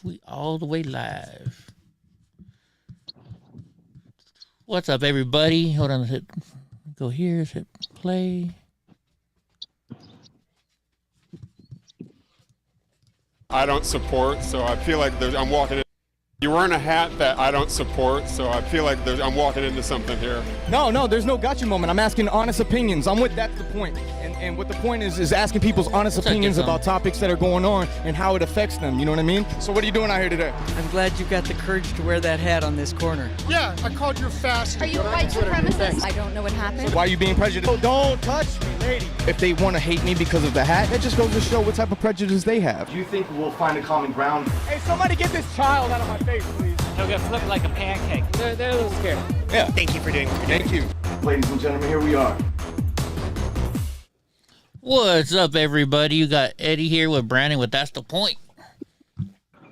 We all the way live. What's up, everybody? Hold on, go here, hit play. I don't support, so I feel like I'm walking in. You're wearing a hat that I don't support, so I feel like I'm walking into something here. No, there's no gotcha moment. I'm asking honest opinions. That's the point. And what the point is asking people's honest opinions about topics that are going on and how it affects them. You know what I mean? So what are you doing out here today? I'm glad you got the courage to wear that hat on this corner. Yeah, I called you a fascist. Are you a white supremacist? I don't know what happened. Why are you being prejudiced? Oh, don't touch me, lady. If they want to hate me because of the hat, that just goes to show what type of prejudice they have. Do you think we'll find a common ground? Hey, somebody get this child out of my face, please. He'll get flipped like a pancake. They're a little scared. Yeah. Thank you for doing it. Thank you. Ladies and gentlemen, here we are. What's up, everybody? You got Eddie here with Brandon with That's the Point.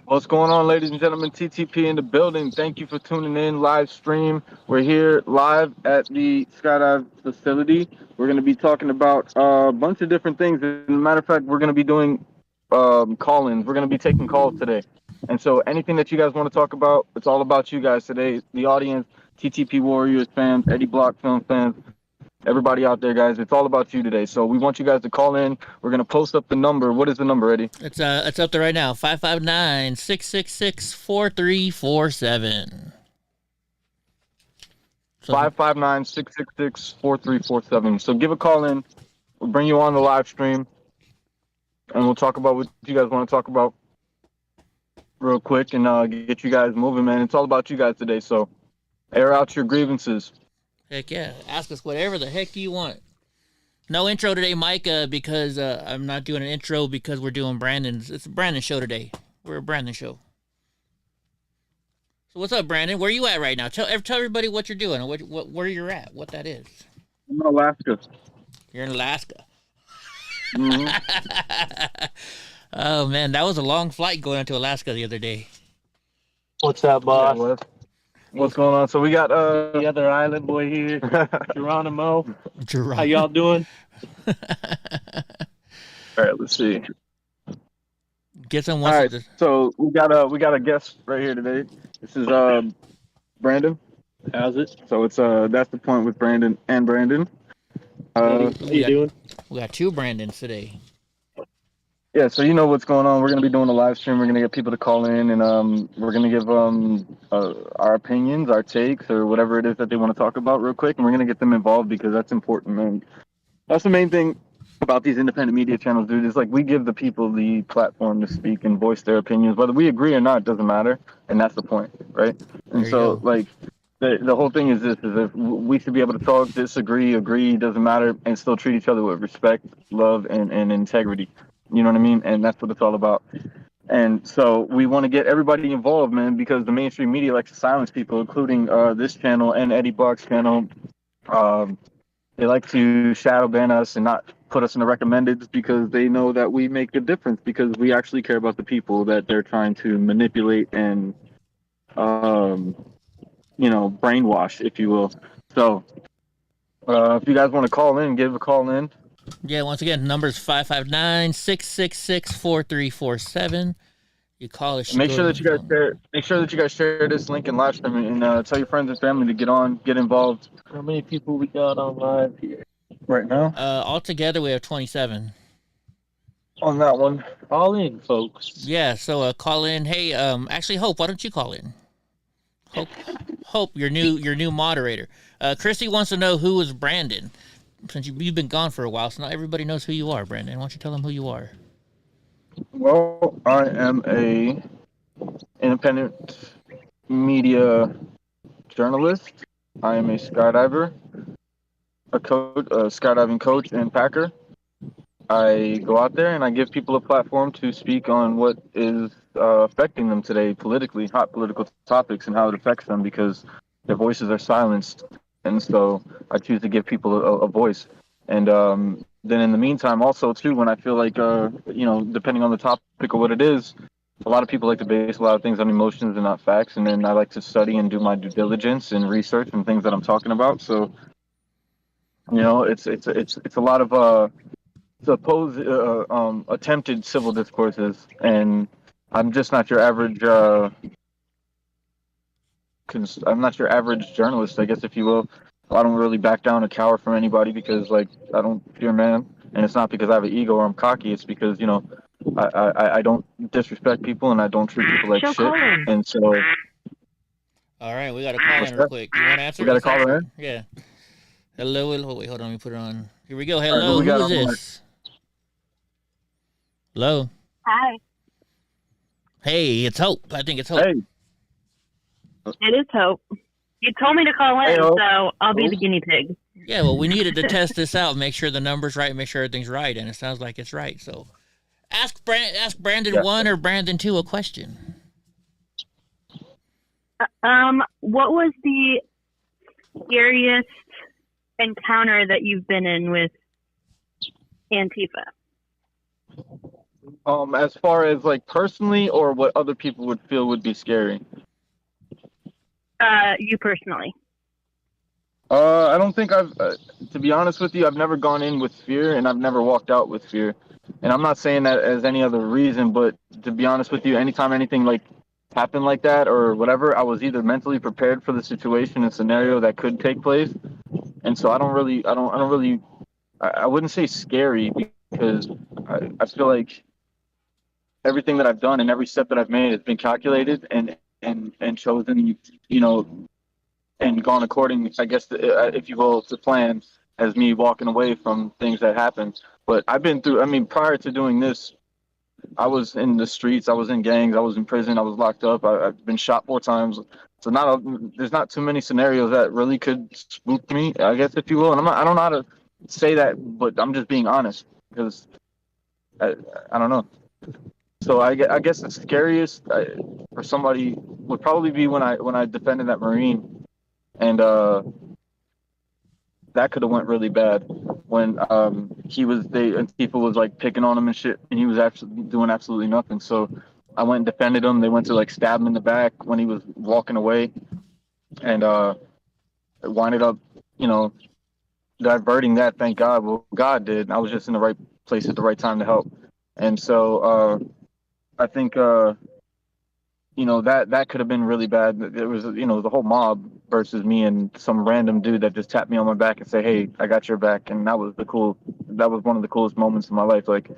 What's going on, ladies and gentlemen? TTP in the building. Thank you for tuning in live stream. We're here live at the Skydive facility. We're going to be talking about a bunch of different things. As a matter of fact, we're going to be doing call-ins. We're going to be taking calls today. And so anything that you guys want to talk about, it's all about you guys today. The audience, TTP Warriors fans, EddieBlockFilms fans, everybody out there, guys. It's all about you today. So we want you guys to call in. We're going to post up the number. What is the number, Eddie? It's up there right now, 559-666-4347. 559-666-4347. So give a call in. We'll bring you on the live stream, and we'll talk about what you guys want to talk about real quick and get you guys moving, man. It's all about you guys today, so air out your grievances. Heck yeah. Ask us whatever the heck you want. No intro today, Mike, because I'm not doing an intro because we're doing Brandon's. It's a Brandon show today. We're a Brandon show. So what's up, Brandon? Where you at right now? Tell everybody what you're doing, where you're at, what that is. I'm in Alaska. You're in Alaska. Mm-hmm. Oh, man, that was a long flight going into Alaska the other day. What's up, boss? Yeah, what's going on? So we got the other island boy here, Geronimo. How y'all doing? All right, let's see. Get some. All right, so we got a guest right here today. This is Brandon. How's it? So it's That's the Point with Brandon and Brandon. How you doing? We got two Brandons today. Yeah, so you know what's going on. We're going to be doing a live stream. We're going to get people to call in, and we're going to give our opinions, our takes, or whatever it is that they want to talk about real quick, and we're going to get them involved because that's important, man. That's the main thing about these independent media channels, dude, is like we give the people the platform to speak and voice their opinions. Whether we agree or not doesn't matter, and that's the point, right? And so, like, the whole thing is this, is if we should be able to talk, disagree, agree, doesn't matter, and still treat each other with respect, love, and integrity. You know what I mean? And that's what it's all about. And so we want to get everybody involved, man, because the mainstream media likes to silence people, including this channel and Eddie Block's channel. They like to shadow ban us and not put us in the recommendeds because they know that we make a difference, because we actually care about the people that they're trying to manipulate and, brainwash, if you will. So if you guys want to call in, give a call in. Yeah, once again, number's 559-666-4347. You call us. Make sure that you guys share. Make sure that you guys share this link and live stream, and tell your friends and family to get on, get involved. How many people we got on live here right now? Altogether, we have 27 on that one. Call in, folks. Yeah, so call in. Hey, actually, Hope, why don't you call in? Hope, your new moderator. Christy wants to know who is Brandon. Since you've been gone for a while, so not everybody knows who you are, Brandon. Why don't you tell them who you are? Well, I am a independent media journalist. I am a skydiver, a skydiving coach and packer. I go out there and I give people a platform to speak on what is affecting them today politically, hot political topics, and how it affects them, because their voices are silenced. And so I choose to give people a voice. And then in the meantime, also, too, when I feel like, depending on the topic or what it is, a lot of people like to base a lot of things on emotions and not facts. And then I like to study and do my due diligence and research and things that I'm talking about. So, it's a lot of supposed attempted civil discourses. And I'm just not your average. I'm not your average journalist, I guess, if you will. I don't really back down or cower from anybody because, like, I don't fear man, and it's not because I have an ego or I'm cocky. It's because I don't disrespect people and I don't treat people like shit. And so, all right, we got a call in real quick. You want to answer? We got a caller in. Yeah. Hello. Wait, hold on. Let me put it on. Here we go. Hello. Right, who is this? Hello. Hi. Hey, it's Hope. I think it's Hope. Hey. It is Hope. You told me to call in, so I'll be the guinea pig. Yeah, well, we needed to test this out, make sure the number's right, make sure everything's right, and it sounds like it's right. So, ask Brandon 1 or Brandon 2 a question. What was the scariest encounter that you've been in with Antifa? As far as like personally, or what other people would feel would be scary. You personally. I don't think I've, to be honest with you, I've never gone in with fear, and I've never walked out with fear. And I'm not saying that as any other reason, but to be honest with you, anytime anything like happened like that or whatever, I was either mentally prepared for the situation and scenario that could take place. And so I wouldn't say scary, because I feel like everything that I've done and every step that I've made has been calculated and chosen, and gone according, I guess, if you will, to plan, as me walking away from things that happened. But I've been through, prior to doing this, I was in the streets, I was in gangs, I was in prison, I was locked up, I've been shot 4 times. So there's not too many scenarios that really could spook me, I guess, if you will. And I don't know how to say that, but I'm just being honest, because I don't know. So I guess the scariest for somebody would probably be when I defended that Marine, and that could have went really bad when Antifa was like picking on him and shit, and he was actually doing absolutely nothing. So I went and defended him. They went to like stab him in the back when he was walking away, and it winded up, diverting that. Thank God. Well, God did. I was just in the right place at the right time to help, and so I think that could have been really bad. It was the whole mob versus me and some random dude that just tapped me on my back and say, "Hey, I got your back," and that was one of the coolest moments of my life. Like,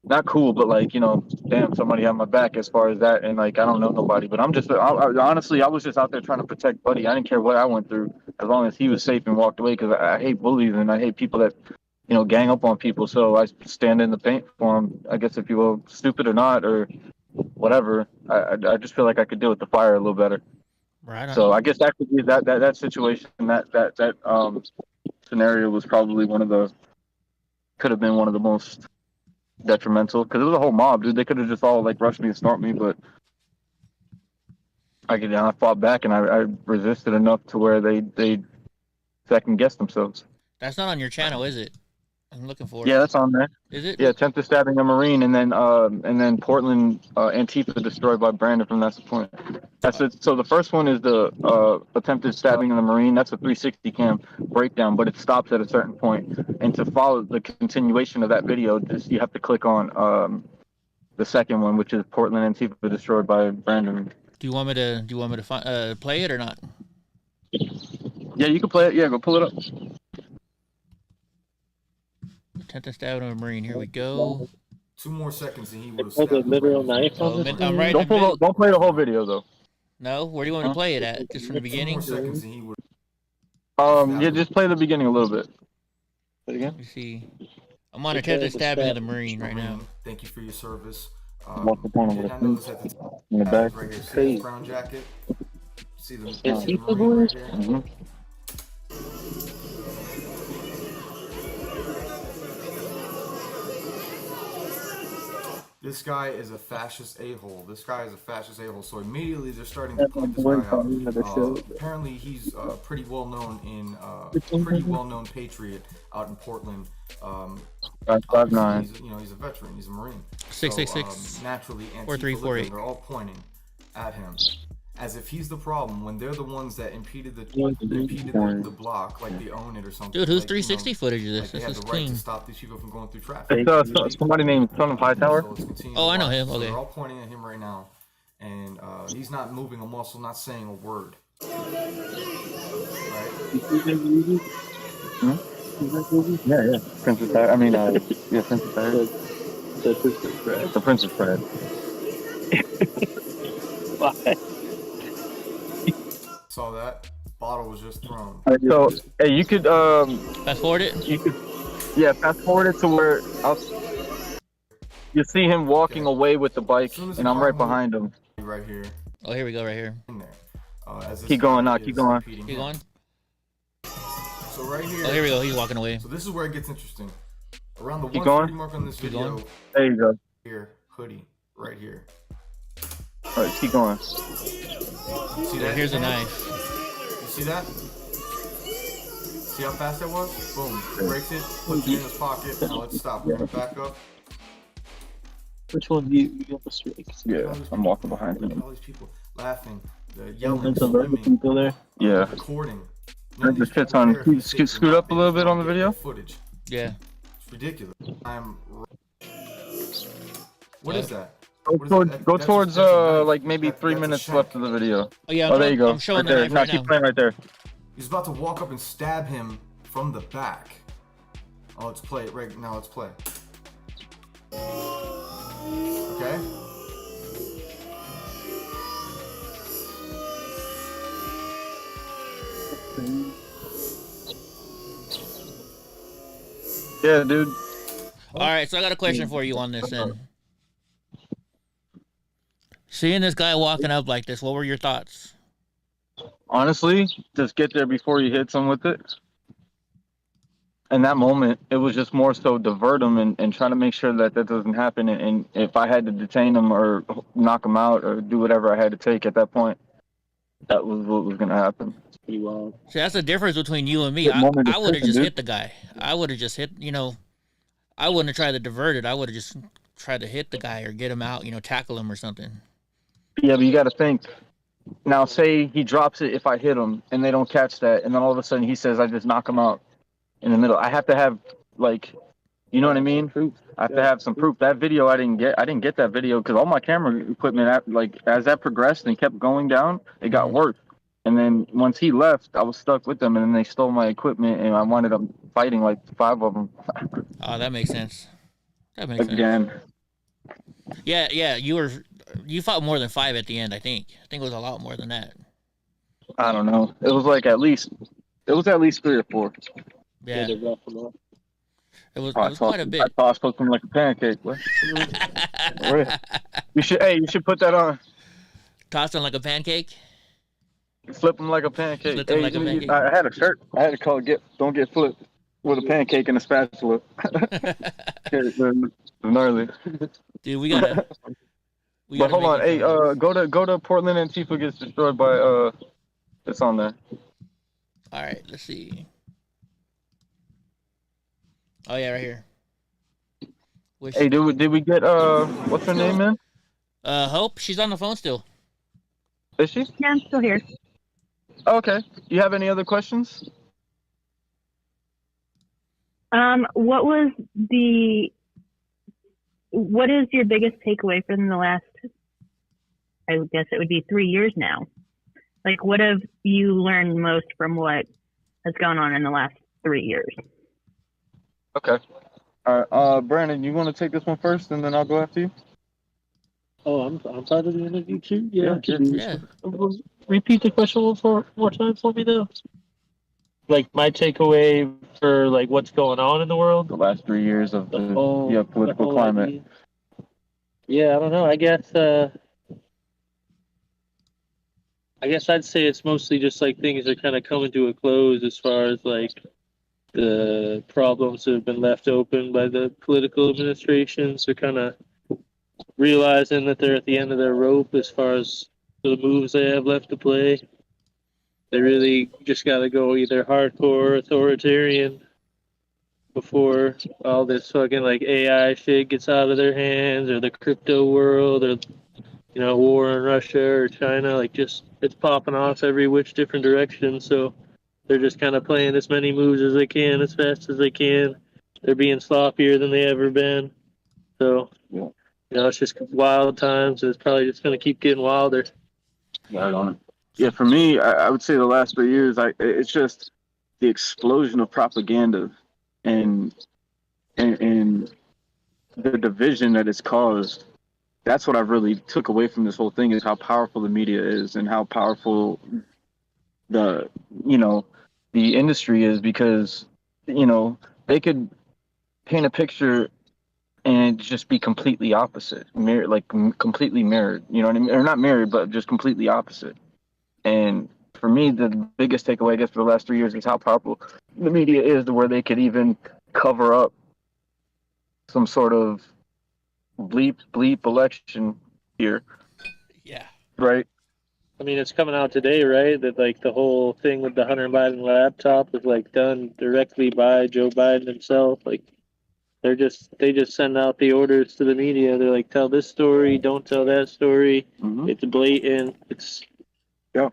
not cool, but like, damn, somebody had my back as far as that. And like, I don't know nobody, but honestly, I was just out there trying to protect Buddy. I didn't care what I went through as long as he was safe and walked away, because I hate bullies and I hate people that gang up on people. So I stand in the paint for them, I guess, if you will, stupid or not, or whatever. I just feel like I could deal with the fire a little better. Right. So I guess that could be that situation, that scenario was probably could have been one of the most detrimental, because it was a whole mob, dude. They could have just all like rushed me and snort me, but I fought back, and I resisted enough to where they second guessed themselves. That's not on your channel, is it? I'm looking for it. Yeah, that's on there. Is it? Yeah, attempted stabbing a Marine, and then Portland Antifa destroyed by Brandon from That's the Point. That's it. So the first one is the attempted stabbing of the Marine. That's a 360 cam breakdown, but it stops at a certain point. And to follow the continuation of that video, you have to click on the second one, which is Portland Antifa destroyed by Brandon. Do you want me to play it or not? Yeah, you can play it. Yeah, go pull it up. Attempted stabbing of a Marine. Here we go. 2 more seconds and he would have Hold stabbed the literal knife on this. I'm right. Don't play the whole video though. No, where do you want me to play it at? Just from the 2 beginning? more seconds and he would. Yeah, just play the beginning a little bit. Play it again. Let me see. I'm on attempted stabbing of the Marine right now. Thank you for your service. Walk up on him with a notice at the in the back. right here, see the brown jacket. See the Antifa Marine right boys? here? Mm-hmm. This guy is a fascist a-hole. So immediately they're starting to point this guy out. Apparently he's pretty well known pretty well known patriot out in Portland. 5'9". He's a veteran. He's a Marine. 666. So, naturally, 4348. they're all pointing at him. as if he's the problem when they're the ones that impeded the block, like they own it or something. Dude, who's like, 360 footage of this? Like they this have is the clean. right to stop these people from going through traffic. It's somebody named Son of Hightower. Oh, I know him. So Okay. they're all pointing at him right now, and he's not moving a muscle, not saying a word. Right? Yeah. Princess Diaries. I mean, yeah, Princess Diaries. The Princess Bride. Saw that. Bottle was just thrown. So, hey, you could fast forward it. You could, yeah, fast forward it to where you see him walking away with the bike, and I'm right behind him. Right here. Oh, here we go. Right here. In there. Keep going now. Keep going. Keep going. So right here. Oh, here we go. He's walking away. So this is where it gets interesting. Around the Keep 130 going. mark on this Keep video. going. There you go. Here, hoodie, right here. All right, keep going. See that? Here's a knife. You see that? See how fast that was? Boom. Breaks it, puts it in his pocket. Now let's stop. Back up. Which one do you got the streak? Yeah, I'm walking behind him. All these people laughing, yelling, There's a lot of people there. Yeah. recording. The shit's on. Scoot up a little bit on the video. Footage. Yeah. It's ridiculous. What is that? Go towards like maybe 3 minutes left of the video. Oh yeah. There you go. I'm showing Right there. the knife right Keep now. playing right there. He's about to walk up and stab him from the back. Oh, let's play it right now. Let's play. Okay. Yeah, dude. All right, so I got a question for you on this then. Seeing this guy walking up like this, what were your thoughts? Honestly, just get there before you hit him with it. In that moment, it was just more so divert him and try to make sure that doesn't happen. And if I had to detain him or knock him out or do whatever I had to take at that point, that was what was going to happen. See, that's the difference between you and me. I would have just hit the guy. I would have just hit, I wouldn't have tried to divert it. I would have just tried to hit the guy or get him out, tackle him or something. Yeah, but you got to think. Now, say he drops it if I hit him and they don't catch that, and then all of a sudden he says I just knock him out in the middle. I have to have, like, you know what I mean? I have to have some proof. That video I didn't get that video because all my camera equipment, like, as that progressed and kept going down, it got worse. And then once he left, I was stuck with them, and then they stole my equipment, and I wound up fighting like 5 of them. Oh, that makes sense. That makes sense. Yeah. You fought more than 5 at the end. I think it was a lot more than that. I don't know. It was like at least 3 or 4. Yeah. It was I quite a bit. I tossed him like a pancake. You should put that on. Toss him like a pancake. Flip him like a pancake. Flip him like a pancake. I had a shirt. I had to call don't get flipped with a pancake and a spatula. Gnarly. Dude, we gotta. But hold on, hey, go to Portland Antifa gets destroyed by it's on there. All right, let's see. Oh yeah, right here. Hey, did we get what's her name, man? Hope. She's on the phone still. Is she? Yeah, I'm still here. Okay. You have any other questions? What is your biggest takeaway from the last, I guess it would be 3 years now? Like, what have you learned most from what has gone on in the last 3 years? Okay. All right. Brandon, you want to take this one first, and then I'll go after you? Oh, I'm part of the interview too. Yeah. Yeah. Repeat the question one more time for me, though. Like my takeaway for like what's going on in the world. The last 3 years of the political climate. Idea. Yeah, I don't know. I guess I'd say it's mostly just like things are kind of coming to a close as far as like the problems that have been left open by the political administrations. They're kind of realizing that they're at the end of their rope as far as the moves they have left to play. They really just got to go either hardcore authoritarian before all this fucking like AI shit gets out of their hands, or the crypto world, or war in Russia or China, like just it's popping off every which different direction. So they're just kind of playing as many moves as they can, as fast as they can. They're being sloppier than they ever been. So, it's just wild times. And it's probably just going to keep getting wilder. Right on. Yeah, for me, I would say the last 3 years, it's just the explosion of propaganda and the division that it's caused. That's what I've really took away from this whole thing, is how powerful the media is and how powerful the industry is, because they could paint a picture and just be completely opposite, completely mirrored, you know what I mean? Or not mirrored, but just completely opposite. And for me, the biggest takeaway, I guess, for the last 3 years is how powerful the media is, to where they could even cover up some sort of bleep election here. Yeah. Right. I mean, it's coming out today, right? That like the whole thing with the Hunter Biden laptop was like done directly by Joe Biden himself. Like they just send out the orders to the media. They're like, tell this story, don't tell that story. Mm-hmm. It's blatant. It's That's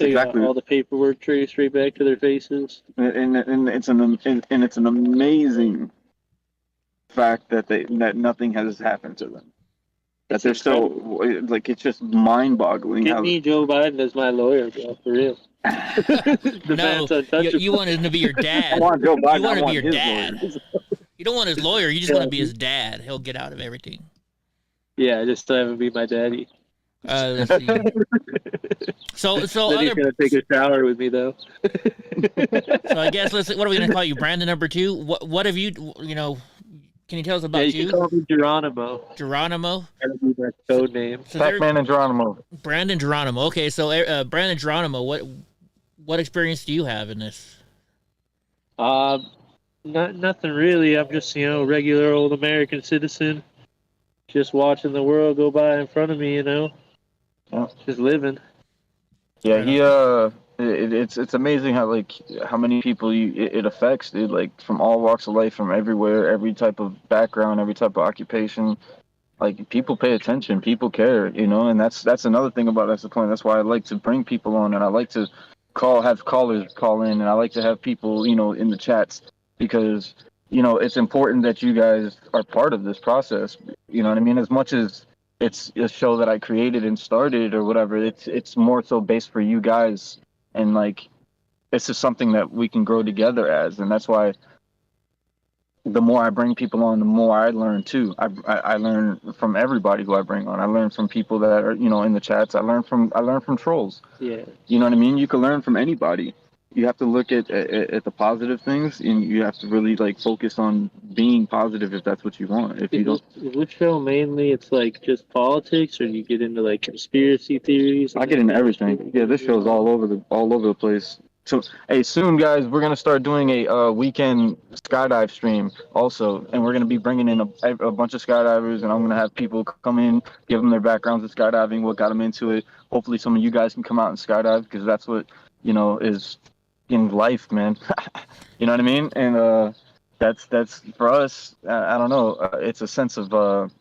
exactly all the paperwork traced right back to their faces. And it's an amazing fact that nothing has happened to them. That they're still, like, it's just mind-boggling. Give me Joe Biden as my lawyer, bro, for real. No, you want him to be your dad. I want Joe Biden. You want I him to want be your his dad. lawyer. You don't want his lawyer. You just want to be his dad. He'll get out of everything. Yeah, I just have him be my daddy. Let's see. So then he's gonna take a shower with me, though. So I guess what are we gonna call you, Brandon number 2? What have you Can you tell us about you? Can call me Geronimo. Geronimo. That'll be my code name. Pac-Man and Geronimo. Brandon Geronimo. Okay, so Brandon Geronimo, what experience do you have in this? Nothing really. I'm just regular old American citizen, just watching the world go by in front of me. Just living. Yeah, it's amazing how many people it affects, dude. Like from all walks of life, from everywhere, every type of background, every type of occupation. Like people pay attention, people care, and that's another thing that's the point. That's why I like to bring people on, and I like to have callers call in, and I like to have people, in the chats, because it's important that you guys are part of this process. You know what I mean? As much as it's a show that I created and started or whatever, it's more so based for you guys, and like it's just something that we can grow together as. And that's why the more I bring people on, the more I learn too. I learn from everybody who I bring on. I learn from people that are in the chats. I learn from trolls. Yeah. You know what I mean? You can learn from anybody. You have to look at the positive things, and you have to really focus on being positive if that's what you want. If you don't, is this show mainly it's just politics, or do you get into conspiracy theories? I get into everything. Yeah, this show's all over the place. So, hey, soon, guys, we're gonna start doing a weekend skydive stream also, and we're gonna be bringing in a bunch of skydivers, and I'm gonna have people come in, give them their backgrounds in skydiving, what got them into it. Hopefully, some of you guys can come out and skydive, because that's what is in life, man. You know what I mean? And that's for us. I don't know. It's a sense of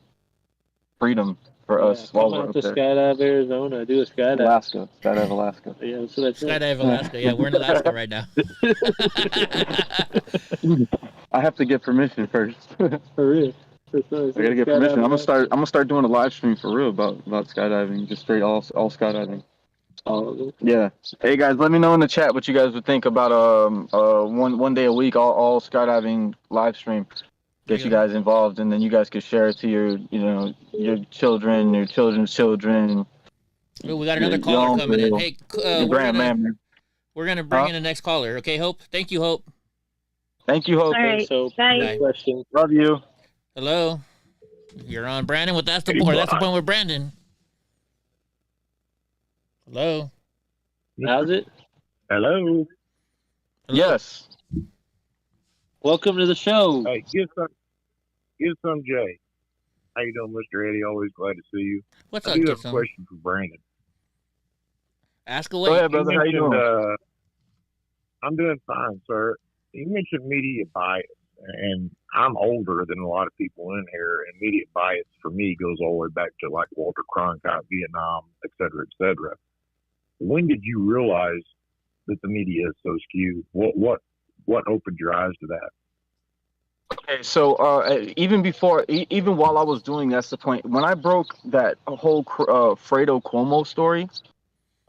freedom for us while we're up there. Skydive Arizona, do a skydive. Alaska, skydive Alaska. Yeah, that's what I said. Skydive Alaska. Yeah, we're in Alaska right now. I have to get permission first. For real. I gotta get permission. I'm gonna start doing a live stream for real about skydiving, just straight all skydiving. Yeah. Hey guys, let me know in the chat what you guys would think about one day a week all skydiving live stream. Get you guys involved, and then you guys could share it to your children, your children's children. Well, we got another caller coming in. Hey, we're gonna bring in the next caller. Okay, Hope. Thank you, Hope. Thank you, Hope. All right. Bye. Love you. Hello. You're on, Brandon. That's the point. That's the point with Brandon. Hello. How's it? Hello. Yes. Welcome to the show. Hey, give some Jay. How you doing, Mr. Eddie? Always glad to see you. What's up, I do have a question for Brandon. Ask away. Go ahead, brother. How you doing? I'm doing fine, sir. You mentioned media bias. and I'm older than a lot of people in here, and media bias for me goes all the way back to like Walter Cronkite, Vietnam, et cetera, et cetera. When did you realize that the media is so skewed? What opened your eyes to that? Okay, so even while I was doing that's the point. When I broke that whole Fredo Cuomo story,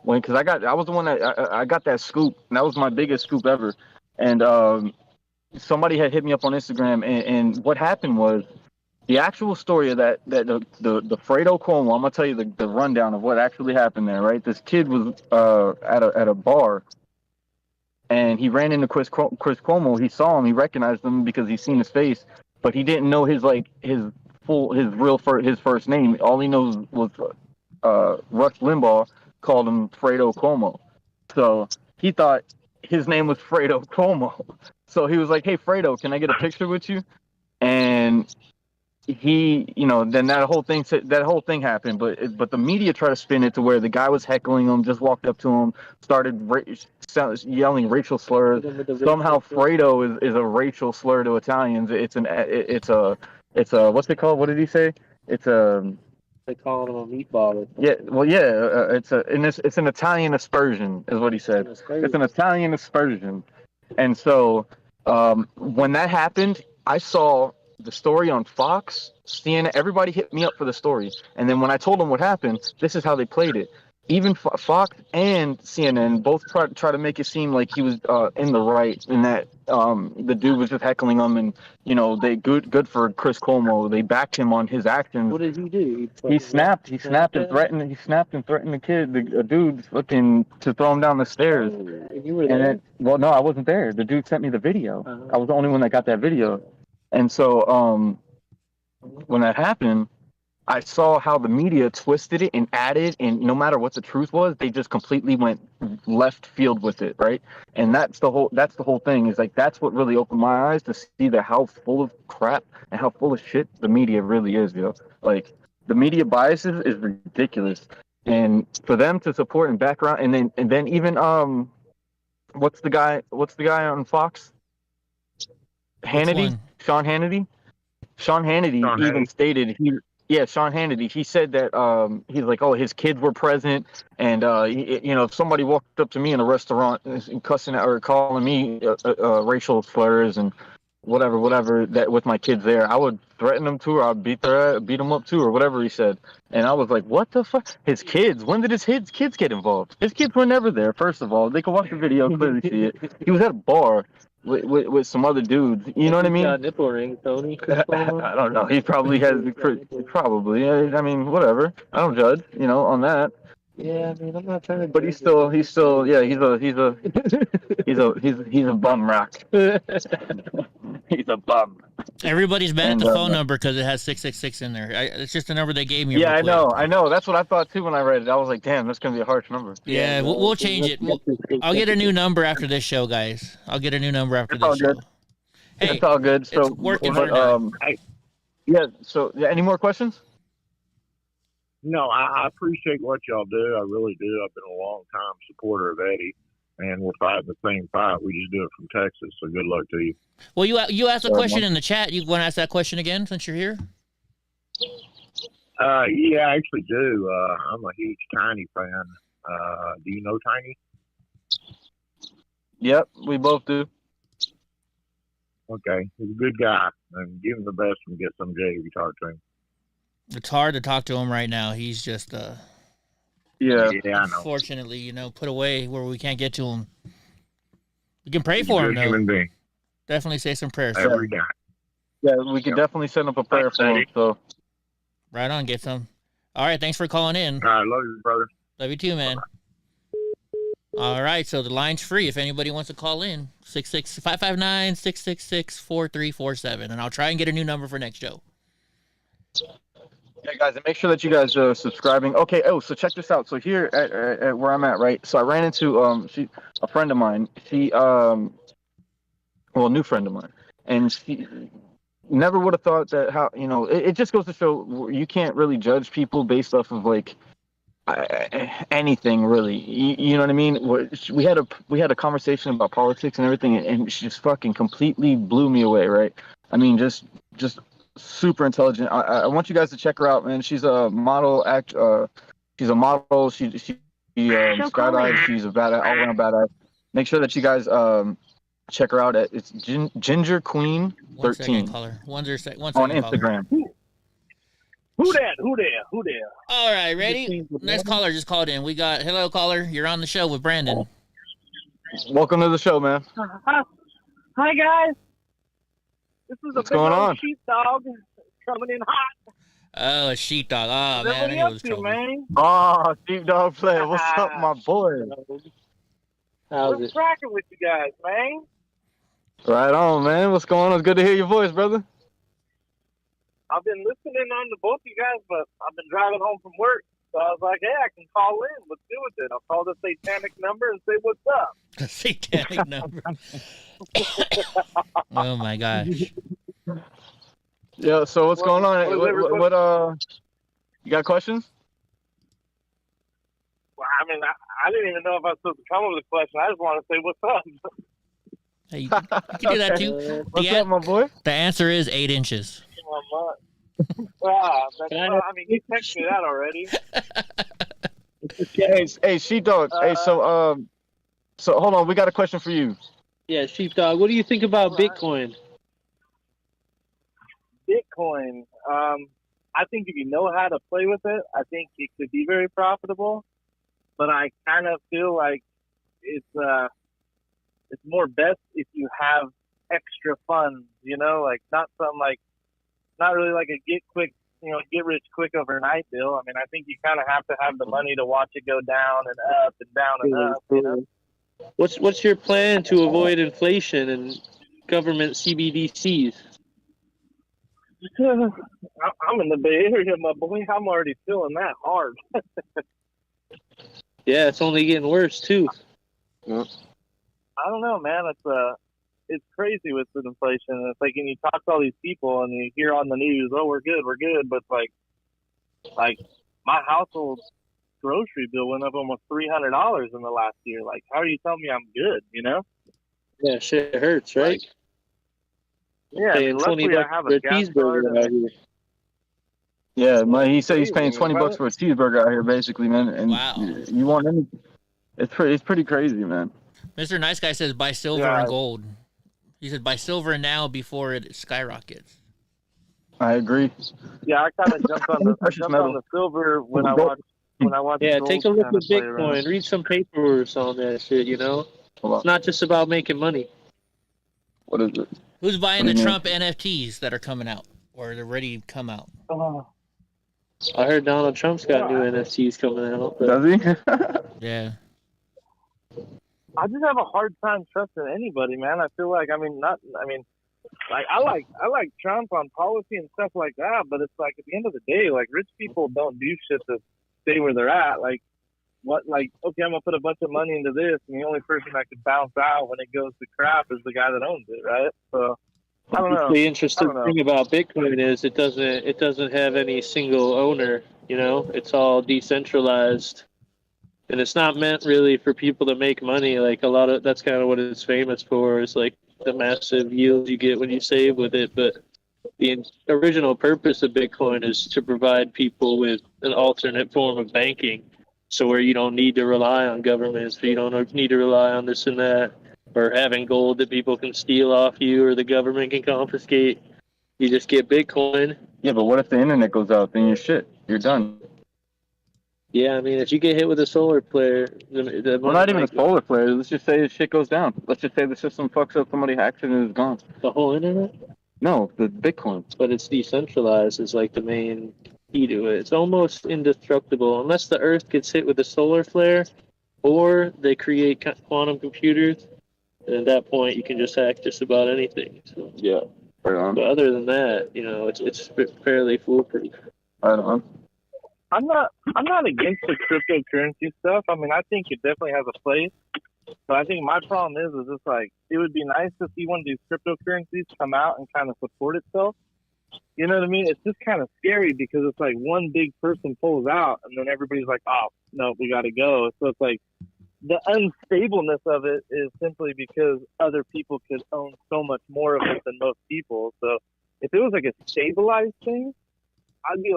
because I was the one that I got that scoop, and that was my biggest scoop ever, and somebody had hit me up on Instagram, and what happened was the actual story of that the Fredo Cuomo. I'm gonna tell you the rundown of what actually happened there. Right, this kid was at a bar, and he ran into Chris Cuomo. He saw him, he recognized him because he seen his face, but he didn't know his first name. All he knows was Rush Limbaugh called him Fredo Cuomo, so he thought his name was Fredo Cuomo. So he was like, "Hey, Fredo, can I get a picture with you?" And he, then that whole thing happened. But the media tried to spin it to where the guy was heckling him, just walked up to him, started yelling racial slurs. Somehow Fredo is a racial slur to Italians. It's a what's it called? What did he say? They call him a meatball. Yeah, well, yeah, it's an Italian aspersion, is what he said. It's an Italian aspersion. And so when that happened, I saw the story on Fox, CNN. Everybody hit me up for the story. And then when I told them what happened, this is how they played it. Even Fox and CNN both try to make it seem like he was in the right, and that the dude was just heckling him, and they good for Chris Cuomo. They backed him on his actions. What did he do? He snapped and threatened the kid, the dude, looking to throw him down the stairs. And you were there? Well, no, I wasn't there. The dude sent me the video. I was the only one that got that video. And so when that happened, I saw how the media twisted it and added, and no matter what the truth was, they just completely went left field with it, right? And that's the whole thing. Is like that's what really opened my eyes to see how full of crap and how full of shit the media really is, Like the media biases is ridiculous, and for them to support and background, and then even what's the guy on Fox? Hannity, Sean Hannity. Sean Hannity even stated Sean Hannity. He said that he's like, oh, his kids were present, and if somebody walked up to me in a restaurant and cussing or calling me racial slurs and whatever that with my kids there, I would threaten them too, or I'd beat them up too, or whatever he said. And I was like, what the fuck? His kids? When did his kids get involved? His kids were never there. First of all, they could watch the video, clearly see it. He was at a bar with some other dudes, you know what I mean? Got nipple ring, Tony. I don't know. He probably has. Probably. I mean, whatever. I don't judge. On that. Yeah, I mean, I'm not trying to. But he's still. Yeah, he's a bum rock. He's a bum. Everybody's mad at the phone number because it has 666 in there. It's just the number they gave me. Yeah, I know. That's what I thought too when I read it. I was like, damn, that's gonna be a harsh number. Yeah, we'll change it. I'll get a new number after this show, guys. I'll get a new number after this show. Hey, it's all good. So it's working for now. Yeah. So, any more questions? No, I appreciate what y'all do. I really do. I've been a long time supporter of Eddie, and we're fighting the same fight. We just do it from Texas. So good luck to you. Well, you asked a question in the chat. You want to ask that question again since you're here? Yeah, I actually do. I'm a huge Tiny fan. Do you know Tiny? Yep, we both do. Okay, he's a good guy, and give him the best and get some Jay if you talk to him. It's hard to talk to him right now. He's just yeah, I know. Unfortunately, put away where we can't get to him. We can pray for him, though. Human being. Definitely say some prayers. Every day. Yeah, we could definitely send up a prayer for him. So. Right on, get some. All right, thanks for calling in. All right, love you, brother. Love you too, man. Bye-bye. All right, so the line's free if anybody wants to call in. 559-666-4347, and I'll try and get a new number for next show. Yeah, guys, and make sure that you guys are subscribing. Okay, so check this out. So here at where I'm at, right? So I ran into a friend of mine. She a new friend of mine, and she never would have thought that it just goes to show you can't really judge people based off of like anything really. You know what I mean? We had a conversation about politics and everything, and she just fucking completely blew me away. Right? I mean, just super intelligent. I want you guys to check her out, man. She's a model she's a model. She skydives. She's a badass, all around badass. Make sure that you guys check her out at it's Ginger Queen 13. 1 second, caller. One second, on caller. Instagram. Who there? All right, ready? Next caller just called in. We got hello caller. You're on the show with Brandon. Welcome to the show, man. Hi guys. This is What's a big going old on? sheepdog coming in hot. Oh, a sheepdog. Oh What man, are I you knew it up was to, trouble. man? Oh, sheepdog player. What's up, my boy? What's cracking with you guys, man? Right on, man. What's going on? It's good to hear your voice, brother. I've been listening on to both you guys, but I've been driving home from work. So I was like, hey, I can call in. Let's do it. I'll call the satanic number and say what's up. The satanic number. Oh my gosh. Yeah, so what's going on? What you got questions? Well, I mean, I didn't even know if I was supposed to come up with a question. I just want to say what's up. Hey, you can do that too. What's up, my boy? The answer is 8 inches. I mean, you texted me that already. Hey, sheepdog. Hey, so hold on. We got a question for you. Yeah, sheepdog. What do you think about Bitcoin? Bitcoin. I think if you know how to play with it, I think it could be very profitable. But I kind of feel like it's more best if you have extra funds. You know, like not really like a get rich quick overnight deal. I mean, I think you kind of have to have the money to watch it go down and up and down and up. You know? What's your plan to avoid inflation and government CBDCs? I'm in the Bay Area, my boy. I'm already feeling that hard. Yeah, it's only getting worse too. I don't know, man. It's crazy with the inflation. It's like, and you talk to all these people and you hear on the news, oh, we're good, but like my household grocery bill went up almost $300 in the last year. Like, how are you telling me I'm good? You know? Yeah, shit hurts, right? Yeah, paying $20 I have for a a gas cheeseburger card out here. Yeah, he said he's paying $20 for a cheeseburger out here, basically, man. And Wow. You want any? It's pretty crazy, man. Mr. Nice Guy says buy silver and gold. He said buy silver now before it skyrockets. I agree. Yeah, I kind of jumped on the silver when I watched. Yeah, gold take a look kinda at play Bitcoin. around. Read some papers on that shit. You know, it's not just about making money. What is it? Who's buying the Trump NFTs that are coming out or they're ready to come out? I heard Donald Trump's got new NFTs coming out. But... Does he? Yeah. I just have a hard time trusting anybody, man. I feel like, like I like Trump on policy and stuff like that, but it's like at the end of the day, like rich people don't do shit to stay where they're at. Like okay, I'm gonna put a bunch of money into this, and the only person that could bounce out when it goes to crap is the guy that owns it, right? So I don't know. The interesting thing about Bitcoin is it doesn't have any single owner. You know, it's all decentralized. And it's not meant really for people to make money. Like that's kind of what it's famous for, is like the massive yield you get when you save with it. But the original purpose of Bitcoin is to provide people with an alternate form of banking. So where you don't need to rely on governments, you don't need to rely on this and that, or having gold that people can steal off you or the government can confiscate. You just get Bitcoin. Yeah, but what if the internet goes out? Then you're shit. You're done. Yeah, I mean, if you get hit with a solar flare, well, not even a solar flare. Let's just say shit goes down. Let's just say the system fucks up, somebody hacks it, and it's gone. The whole internet? No, the Bitcoin. But it's decentralized is like the main key to it. It's almost indestructible unless the Earth gets hit with a solar flare, or they create quantum computers. And at that point, you can just hack just about anything. So. Yeah, right on. But other than that, you know, it's fairly foolproof. Right on. I'm not against the cryptocurrency stuff. I mean, I think it definitely has a place. But I think my problem is it's like, it would be nice to see one of these cryptocurrencies come out and kind of support itself. You know what I mean? It's just kind of scary because it's like one big person pulls out and then everybody's like, oh, no, we got to go. So it's like the unstableness of it is simply because other people could own so much more of it than most people. So if it was like a stabilized thing, I'd be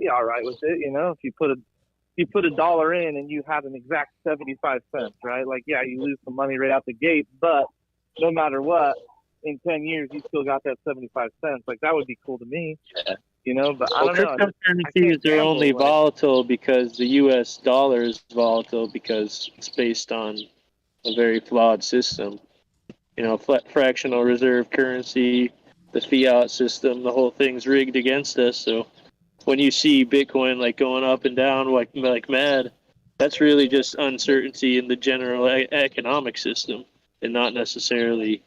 all right with it. You know, if you put $1 in and you have an exact 75 cents, right? Like, yeah, you lose some money right out the gate, but no matter what, in 10 years, you still got that 75 cents. Like, that would be cool to me, you know, but I don't know. Cryptocurrencies are only volatile because the U.S. dollar is volatile because it's based on a very flawed system. You know, fractional reserve currency, the fiat system, the whole thing's rigged against us. So when you see Bitcoin like going up and down like mad, that's really just uncertainty in the general economic system and not necessarily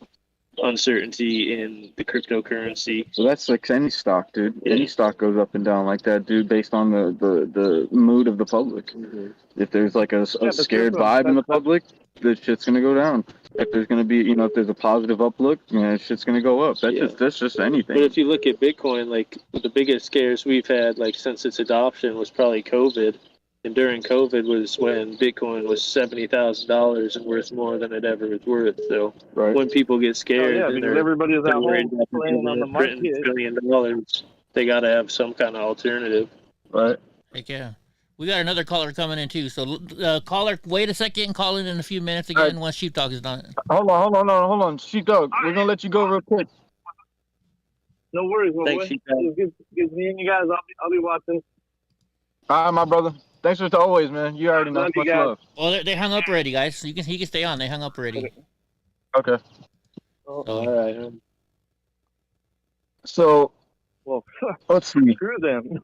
uncertainty in the cryptocurrency. So that's like any stock, dude. Yeah. Any stock goes up and down like that, dude, based on the mood of the public. Mm-hmm. If there's like a scared vibe in the public, the shit's gonna go down. If there's gonna be, you know, if there's a positive uplook, you know, shit's gonna go up. That's just anything. But if you look at Bitcoin, like the biggest scares we've had, like since its adoption, was probably COVID. And during COVID was when Bitcoin was $70,000 and worth more than it ever was worth. So when people get scared, because everybody was at home playing on the market, $1 billion, they got to have some kind of alternative. Right. Heck yeah. We got another caller coming in too. So caller, wait a second and call in a few minutes again once Sheepdog is done. Hold on. Sheepdog, we're gonna let you go real quick. No worries, Thanks, Sheepdog. Give me and you guys. I'll be watching. All right, my brother. Thanks for always, man. You already know. Much love. Well, they hung up already, guys. So he can stay on. They hung up already. Okay. All right. So, well, let's see. Screw them.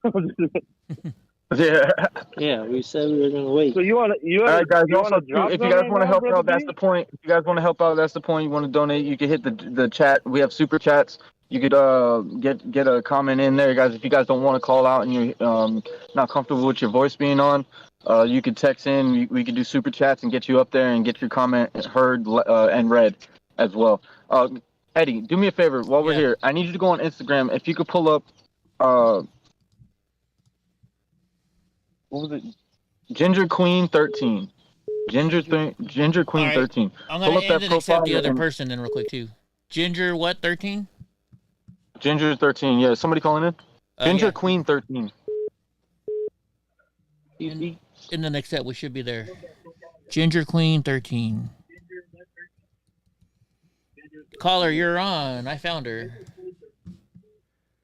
Yeah. Yeah, we said we were gonna wait. So you want to? All right, guys. Also, if you guys want to help out, that's the point. If you guys want to help out, that's the point. You want to donate, you can hit the chat. We have super chats. You could get a comment in there, guys. If you guys don't want to call out and you're not comfortable with your voice being on, you could text in. We could do super chats and get you up there and get your comment heard and read as well. Eddie, do me a favor while we're here. I need you to go on Instagram. If you could pull up, what was it? Ginger Queen 13. Ginger Queen 13. I'm gonna end and accept the other person then real quick too. Ginger what 13? Ginger 13, yeah. Somebody calling in? Ginger Queen 13. In the next set, we should be there. Ginger Queen 13. Caller, you're on. I found her.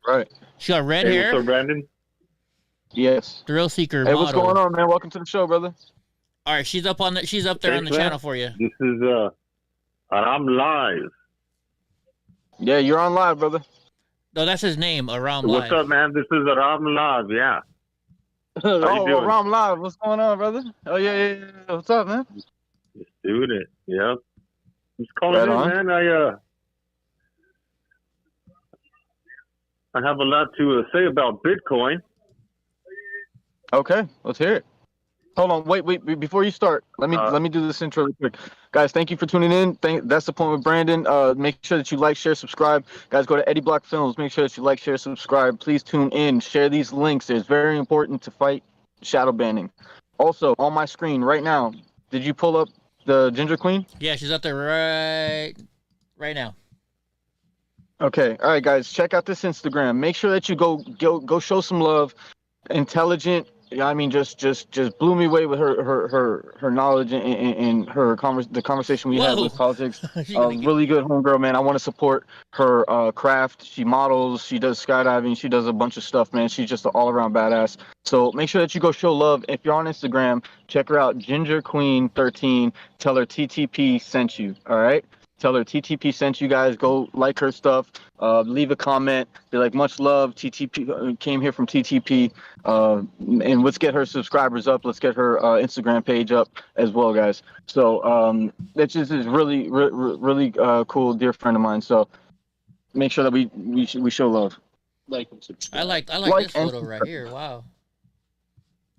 Right. She got red hair. What's up, Brandon? Yes. Thrill Seeker. Hey, model. what's going on, man? Welcome to the show, brother. All right, she's up there on the channel for you. This is I'm live. Yeah, you're on live, brother. No, that's his name, Aram What's Live. up, man? This is Aram Live, yeah. Aram Live. What's going on, brother? Oh, yeah. What's up, man? Just doing it, yeah. Just calling in, man. I have a lot to say about Bitcoin. Okay, let's hear it. Hold on, wait. Before you start, let me do this intro real quick. Guys, thank you for tuning in. That's the point with Brandon. Make sure that you like, share, subscribe. Guys, go to EddieBlockFilms. Make sure that you like, share, subscribe. Please tune in. Share these links. It's very important to fight shadow banning. Also, on my screen right now, did you pull up the Ginger Queen? Yeah, she's up there right now. Okay, all right, guys, check out this Instagram. Make sure that you go show some love. Intelligent. I mean, just blew me away with her knowledge and the conversation we had with politics. Really good homegirl, man. I want to support her craft. She models, she does skydiving, she does a bunch of stuff, man. She's just an all-around badass. So make sure that you go show love. If you're on Instagram, check her out, Ginger Queen 13. Tell her TTP sent you. All right. Tell her TTP sent you guys. Go like her stuff. Leave a comment. Be like, much love. TTP came here from TTP. And let's get her subscribers up. Let's get her Instagram page up as well, guys. So that just is really cool, dear friend of mine. So make sure that we show love. Like and subscribe. I like this photo right here. Wow.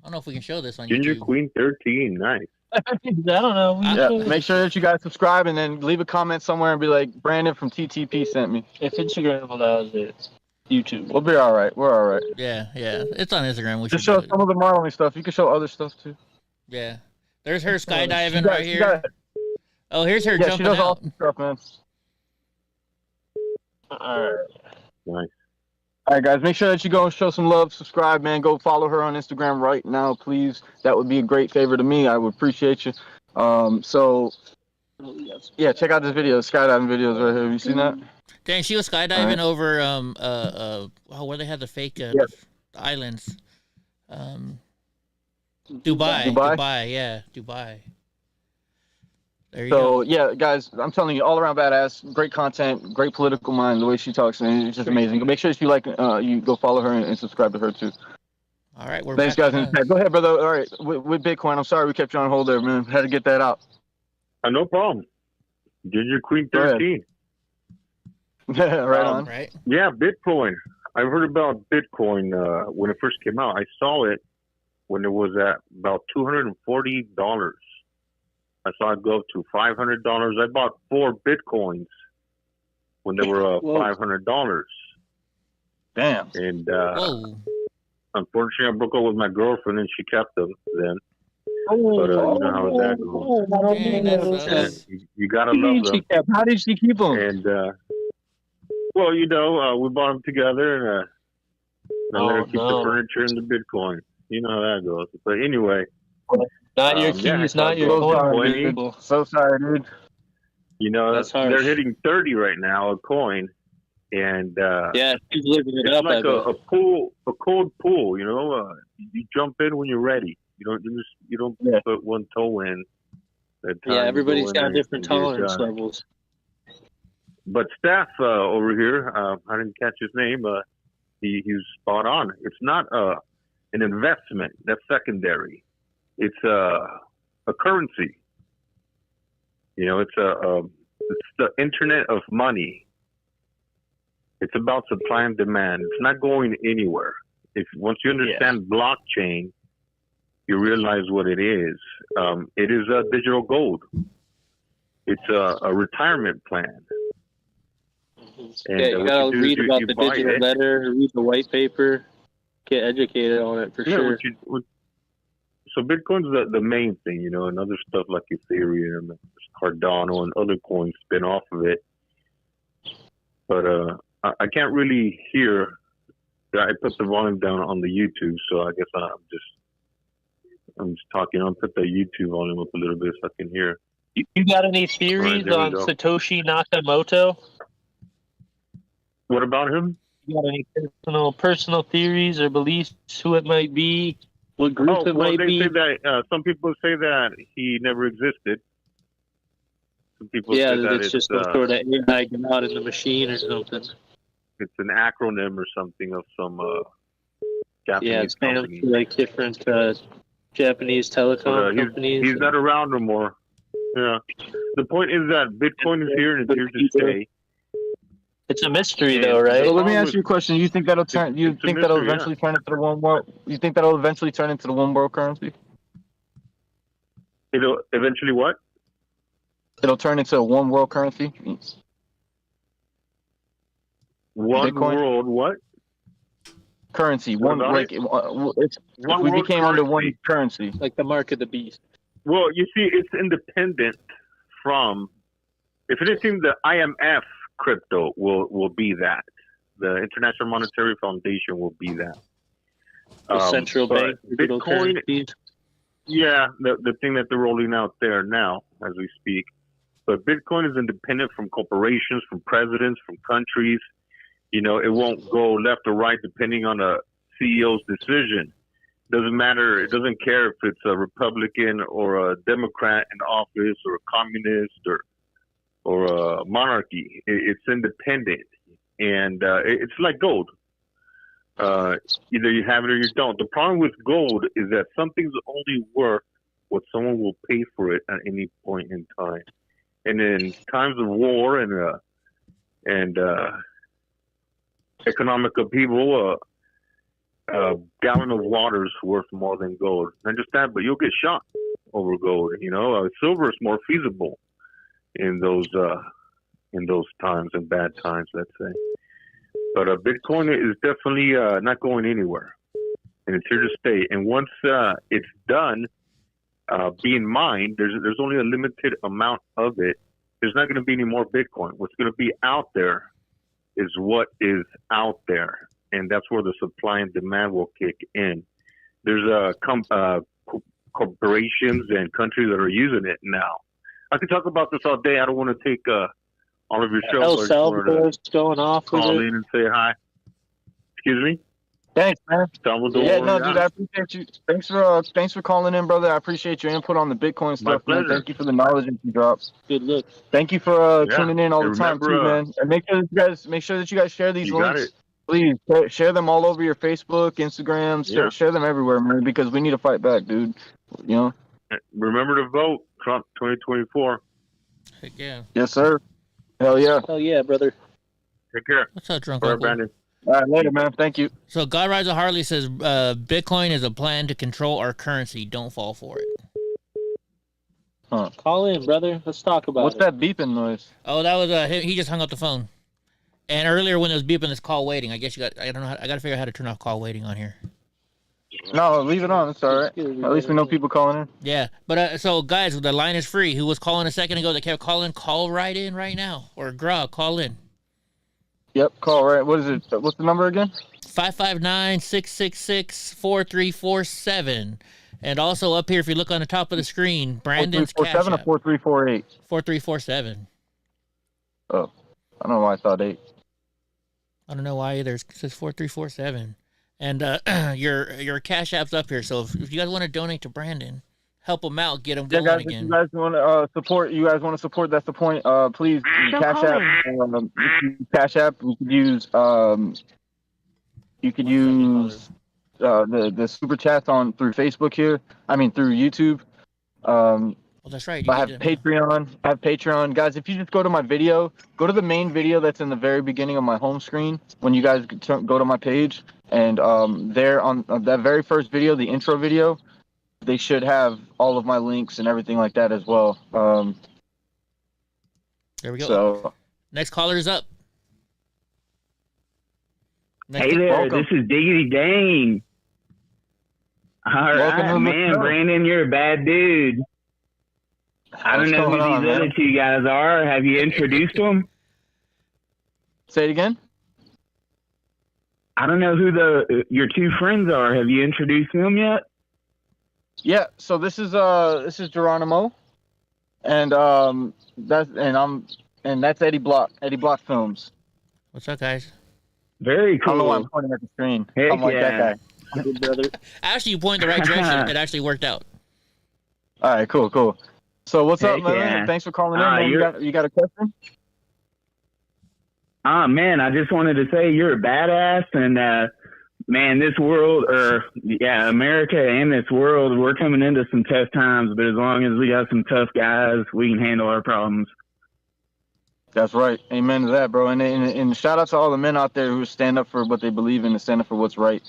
I don't know if we can show this on Ginger YouTube. Queen 13, nice. I don't know. Make sure that you guys subscribe and then leave a comment somewhere and be like, Brandon from TTP sent me. If Instagram allows it. YouTube. We'll be all right. We're all right. Yeah, it's on Instagram. We Just should show do it. some of the modeling stuff. You can show other stuff too. Yeah, there's her skydiving right here. Oh, here's her Yeah, jumping she does out. awesome stuff, man. All right. Nice. All right, guys, make sure that you go and show some love, subscribe, man. Go follow her on Instagram right now, please. That would be a great favor to me. I would appreciate you. Yeah, check out this video, skydiving videos right here. Have you seen that? Dang, she was skydiving over where they had the fake islands. Dubai, yeah, Dubai. There you go. Yeah, guys, I'm telling you, all around badass, great content, great political mind. The way she talks, man, it's just amazing. Make sure if you like, you go follow her and subscribe to her too. All right, we're thanks, back guys. Go ahead, brother. All right, with Bitcoin, I'm sorry we kept you on hold there, man. Had to get that out. No problem. Ginger Queen 13. Right on. Right. Yeah, Bitcoin. I heard about Bitcoin when it first came out. I saw it when it was at about $240. I saw it go up to $500. I bought 4 Bitcoins when they were $500. Damn. And unfortunately, I broke up with my girlfriend and she kept them then. But you know how that goes. You gotta love them. How did she keep them? And well, you know, we bought them together, and I let her keep the furniture and the Bitcoin. You know how that goes. But anyway, not your keys, not your coin. So sorry, dude. You know, they're hitting 30 right now a coin, and yeah, she's living it it's up. like a pool, a cold pool. You know, you jump in when you're ready. You don't put one toe in. Yeah, everybody's got different tolerance levels. But Staff over here, I didn't catch his name. He's spot on. It's not an investment. That's secondary. It's a currency. You know, it's the internet of money. It's about supply and demand. It's not going anywhere. Once you understand blockchain, you realize what it is. It is a digital gold. It's a retirement plan. And, you gotta read about the digital letter, read the white paper, get educated on it for sure. So Bitcoin's the main thing, you know, and other stuff like Ethereum, Cardano, and other coins spin off of it. But I can't really hear. I put the volume down on the YouTube, so I guess I'm just talking. I'll put the YouTube volume up a little bit so I can hear. You got any theories on Satoshi Nakamoto? What about him? You got any personal theories or beliefs? Who it might be? What group it might be? Say that, some people say that he never existed. Some people say that it's just some sort of AI out in the machine or something. It's an acronym or something of some Japanese company. For like different Japanese telecom companies. He's not around no more. Yeah. The point is that Bitcoin is here and it's here to stay. It's a mystery, though, right? So let me ask you a question. You think that'll turn? You think that'll eventually turn into the one world? You think that'll eventually turn into the one world currency? It'll eventually what? It'll turn into a one world currency. One Bitcoin? world what? Currency. One like if we became under one currency, like the mark of the beast. Well, you see, it's independent from. If anything, the IMF crypto will be that. The International Monetary Foundation will be that. The central bank Bitcoin. Yeah, the thing that they're rolling out there now as we speak. But Bitcoin is independent from corporations, from presidents, from countries. You know, it won't go left or right depending on a CEO's decision. Doesn't matter. It doesn't care if it's a Republican or a Democrat in office or a communist or a monarchy. It's independent, and it's like gold. Either you have it or you don't. The problem with gold is that something's only worth what someone will pay for it at any point in time. And in times of war and economic upheaval, a gallon of water is worth more than gold. Not just that, but you'll get shot over gold. You know, silver is more feasible in those times and bad times, let's say. But Bitcoin is definitely not going anywhere, and it's here to stay. And once it's done being mined, there's only a limited amount of it. There's not going to be any more Bitcoin. What's going to be out there is what is out there, and that's where the supply and demand will kick in. There's corporations and countries that are using it now. I could talk about this all day. I don't want to take all of your show. El Salvador's going off with call it. in and say hi. Excuse me? Thanks, man. Salvador, Yeah, no, dude, I appreciate you. Thanks for calling in, brother. I appreciate your input on the Bitcoin stuff, man. Thank you for the knowledge that you dropped. Good look. Thank you for tuning in all the time too, man. And make sure that you guys share these links. Please share them all over your Facebook, Instagram. Share them everywhere, man, because we need to fight back, dude. You know. Remember to vote, Trump 2024. Heck yeah. Yes, sir. Hell yeah. Hell yeah, brother. Take care. What's up, drunk All right, uncle? Brandon. All right, later, man. Thank you. So God Rides a Harley says Bitcoin is a plan to control our currency. Don't fall for it. Huh. Call in, brother. Let's talk about What's that beeping noise? Oh, that was he just hung up the phone. And earlier when it was beeping, it's call waiting. I guess I don't know. I got to figure out how to turn off call waiting on here. No, leave it on. It's all right. At least we know people calling in. Yeah, but so guys, the line is free. Who was calling a second ago that kept calling? Call right in right now, or call in. Yep, call right. What is it? What's the number again? 559-666-4347. And also up here, if you look on the top of the screen, Brandon's cash 4347 app. or 4348? 4347. Oh, I don't know why I thought 8. I don't know why either. It says 4347. And your cash app's up here. So if you guys want to donate to Brandon, help him out, get him going guys, again. If you guys want to support, that's the point. Please, cash app. Cash app. You could use the super chats through Facebook here. I mean through YouTube. Well, that's right. I have Patreon. Guys, if you just go to my video, go to the main video that's in the very beginning of my home screen when you guys go to my page. And there on that very first video, the intro video, they should have all of my links and everything like that as well. There we go. So, next caller's up. Hey there, welcome. This is Diggity Dane. All right, man, Brandon, you're a bad dude. I don't know who these other two guys are. Have you introduced them? Say it again. I don't know who your two friends are. Have you introduced them yet? Yeah. So this is Geronimo, and that's EddieBlockFilms. What's up, guys? Very cool. I don't know why I'm pointing at the screen. Heck I'm like that guy. Good brother. Actually, you point in the right direction. It actually worked out. All right. Cool. So what's up, man? Yeah. Thanks for calling in. Man. You got a question? Man, I just wanted to say you're a badass, and man, this world, America and this world, we're coming into some tough times. But as long as we got some tough guys, we can handle our problems. That's right. Amen to that, bro. And shout out to all the men out there who stand up for what they believe in and stand up for what's right.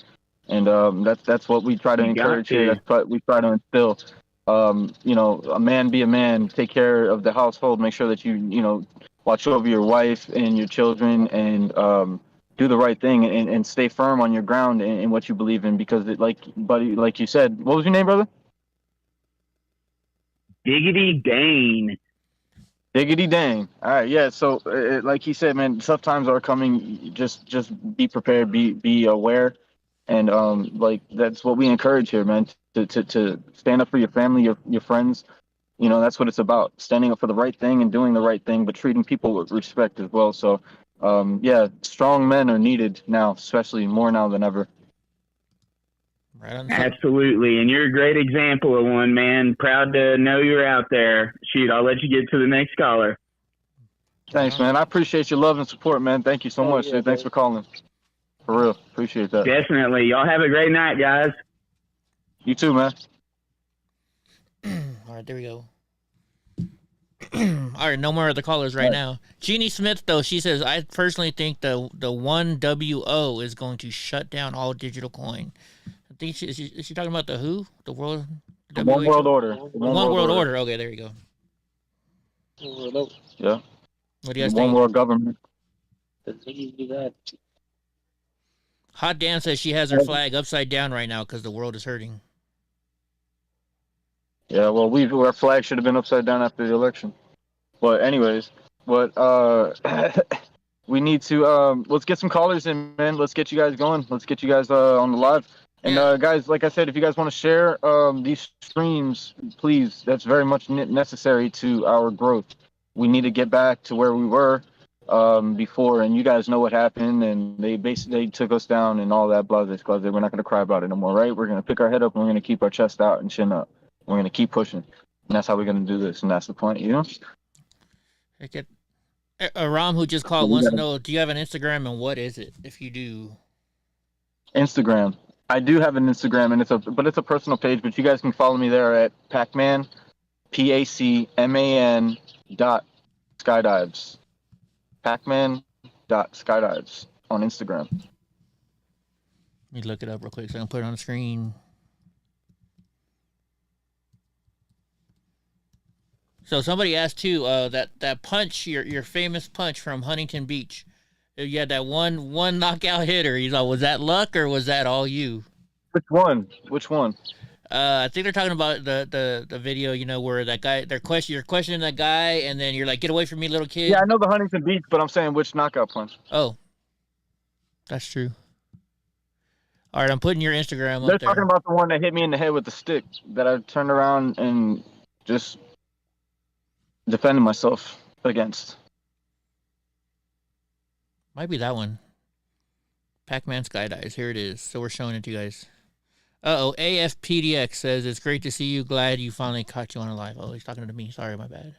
And that's what we try to encourage here. That's what we try to instill. A man be a man. Take care of the household. Make sure that you watch over your wife and your children, and do the right thing, and stay firm on your ground in what you believe in. Because like you said, what was your name, brother? Diggity Dane. Diggity dang. All right, yeah. So, like he said, man, tough times are coming. Just be prepared, be aware, and that's what we encourage here, man. To stand up for your family, your friends. That's what it's about. Standing up for the right thing and doing the right thing, but treating people with respect as well. So, strong men are needed now, especially more now than ever. Right on. Absolutely, and you're a great example of one, man. Proud to know you're out there. Shoot, I'll let you get to the next caller. Thanks, man. I appreciate your love and support, man. Thank you so much, dude. Thanks for calling. For real, appreciate that. Definitely. Y'all have a great night, guys. You too, man. All right, there we go. All right, no more of the callers right now. Jeannie Smith, though, she says, I personally think the 1WO is going to shut down all digital coin. I think is she talking about the WHO? The World? One World Order. One World Order. Okay, there you go. Yeah. What do you guys think? One world government. Do that. Hot Damn says she has her flag upside down right now because the world is hurting. Yeah, well, our flag should have been upside down after the election. But anyways, we need to let's get some callers in, man. Let's get you guys going. Let's get you guys on the live. And guys, like I said, if you guys want to share these streams, please. That's very much necessary to our growth. We need to get back to where we were before, and you guys know what happened, and they took us down and all that blah. We're not going to cry about it no more, right? We're going to pick our head up and we're going to keep our chest out and chin up. We're going to keep pushing, and that's how we're going to do this, and that's the point, you know? Ram, who just called, wants to know, do you have an Instagram, and what is it, if you do? Instagram. I do have an Instagram, and it's a personal page, but you guys can follow me there at Pacman, PACMAN .skydives. Pacman.skydives on Instagram. Let me look it up real quick so I can put it on the screen. So somebody asked too, that punch, your famous punch from Huntington Beach. You had that one knockout hitter. He's like, was that luck or was that all you? Which one? I think they're talking about the video, you know, where that guy, you're questioning that guy, and then you're like, get away from me, little kid. Yeah, I know the Huntington Beach, but I'm saying which knockout punch. Oh, that's true. All right, I'm putting your Instagram up there. They're talking about the one that hit me in the head with the stick that I turned around and just defended myself against. Might be that one. Pac-Man Skydives. Here it is. So we're showing it to you guys. Uh-oh. AFPDX says, it's great to see you. Glad you finally caught you on a live. Oh, he's talking to me. Sorry, my bad.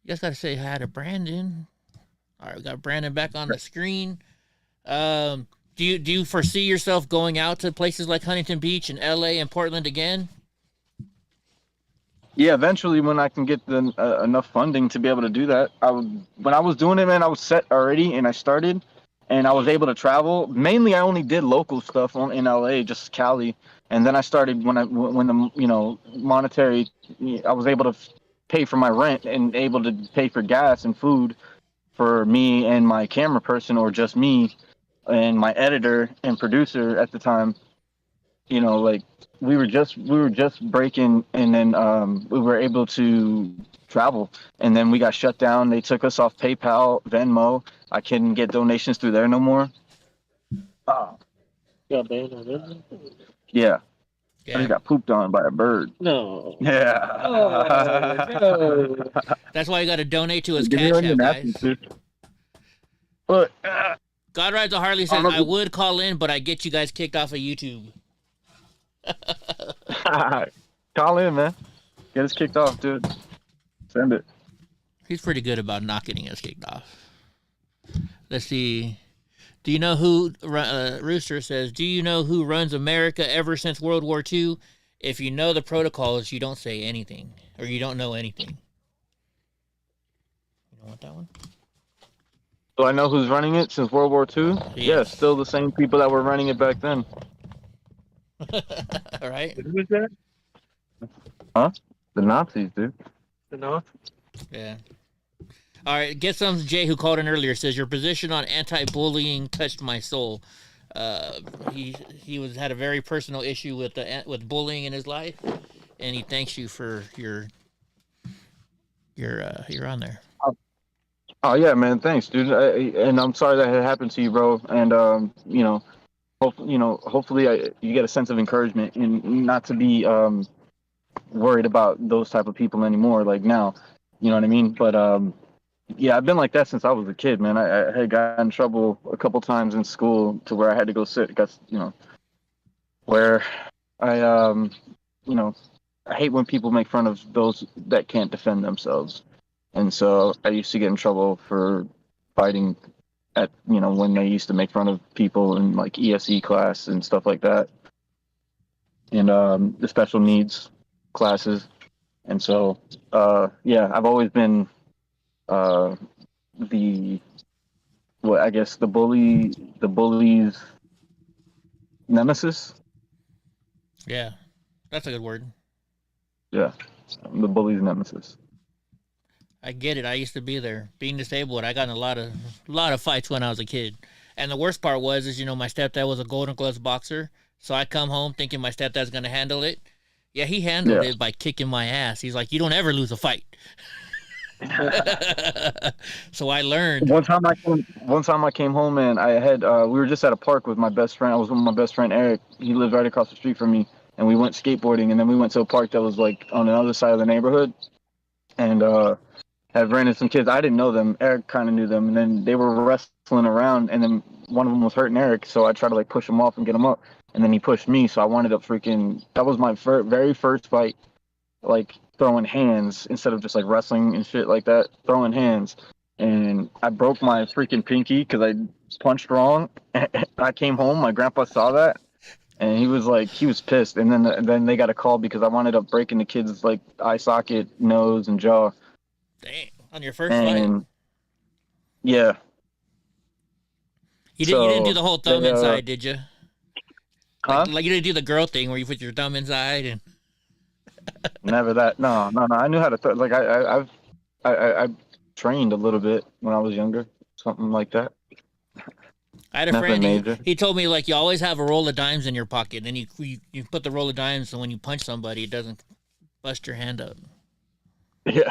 You guys got to say hi to Brandon. All right, we got Brandon back on the screen. Do you foresee yourself going out to places like Huntington Beach and LA and Portland again? Yeah, eventually when I can get enough funding to be able to do that. When I was doing it, man, I was set already, and I started, and I was able to travel. Mainly, I only did local stuff in LA, just Cali, and then I started when the monetary, I was able to pay for my rent and able to pay for gas and food for me and my camera person, or just me and my editor and producer at the time. You know, like we were just breaking, and then we were able to travel, and then we got shut down. They took us off PayPal, Venmo. I couldn't get donations through there no more. Oh. Got banned on Venmo? Yeah. I just got pooped on by a bird. No. Yeah. Oh, no. That's why you got to donate to his Cash App, guys. But God Rides a Harley says, I would call in, but I get you guys kicked off of YouTube. Call in, man. Get us kicked off, dude. Send it. He's pretty good about not getting us kicked off. Let's see. Do you know who, Rooster says, do you know who runs America ever since World War II? If you know the protocols, you don't say anything, or you don't know anything. You don't want that one? Do I know who's running it since World War II? Yes. Yeah, still the same people that were running it back then. All right. Who's that? Huh? The Nazis, dude. The Nazis? Yeah. All right. Get some Jay, who called in earlier, says, your position on anti-bullying touched my soul. He had a very personal issue with bullying in his life, and he thanks you for your on there. Oh yeah, man. Thanks, dude. And I'm sorry that it happened to you, bro. And hopefully you get a sense of encouragement and not to be worried about those type of people anymore. Like now, you know what I mean? But yeah, I've been like that since I was a kid, man. I had got in trouble a couple times in school to where I had to go sit. Where I hate when people make fun of those that can't defend themselves. And so I used to get in trouble for fighting at, when they used to make fun of people in like ESE class and stuff like that. And the special needs classes. And so, yeah, I've always been the bully's nemesis. Yeah, that's a good word. Yeah, the bully's nemesis. I get it. I used to be there. Being disabled, I got in a lot of fights when I was a kid. And the worst part is my stepdad was a Golden Gloves boxer. So I come home thinking my stepdad's gonna handle it. Yeah, he handled it by kicking my ass. He's like, "You don't ever lose a fight." So I learned. One time I came home and I had we were just at a park with my best friend. I was with my best friend Eric. He lived right across the street from me, and we went skateboarding. And then we went to a park that was like on the other side of the neighborhood, and had ran into some kids. I didn't know them. Eric kind of knew them, and then they were wrestling around, and then one of them was hurting Eric, so I tried to like push him off and get him up, and then he pushed me, so I wound up freaking. That was my very first fight, like throwing hands instead of just like wrestling and shit like that, throwing hands, and I broke my freaking pinky because I punched wrong. I came home, my grandpa saw that, and he was pissed, and then they got a call because I wound up breaking the kid's like eye socket, nose, and jaw. Dang, on your first fight. Yeah. You didn't do the whole thumb inside, did you? Huh? Like you didn't do the girl thing where you put your thumb inside and. Never that. No. I knew how to like I trained a little bit when I was younger, something like that. I had a friend. He told me like you always have a roll of dimes in your pocket, and you put the roll of dimes, so when you punch somebody, it doesn't bust your hand up. Yeah,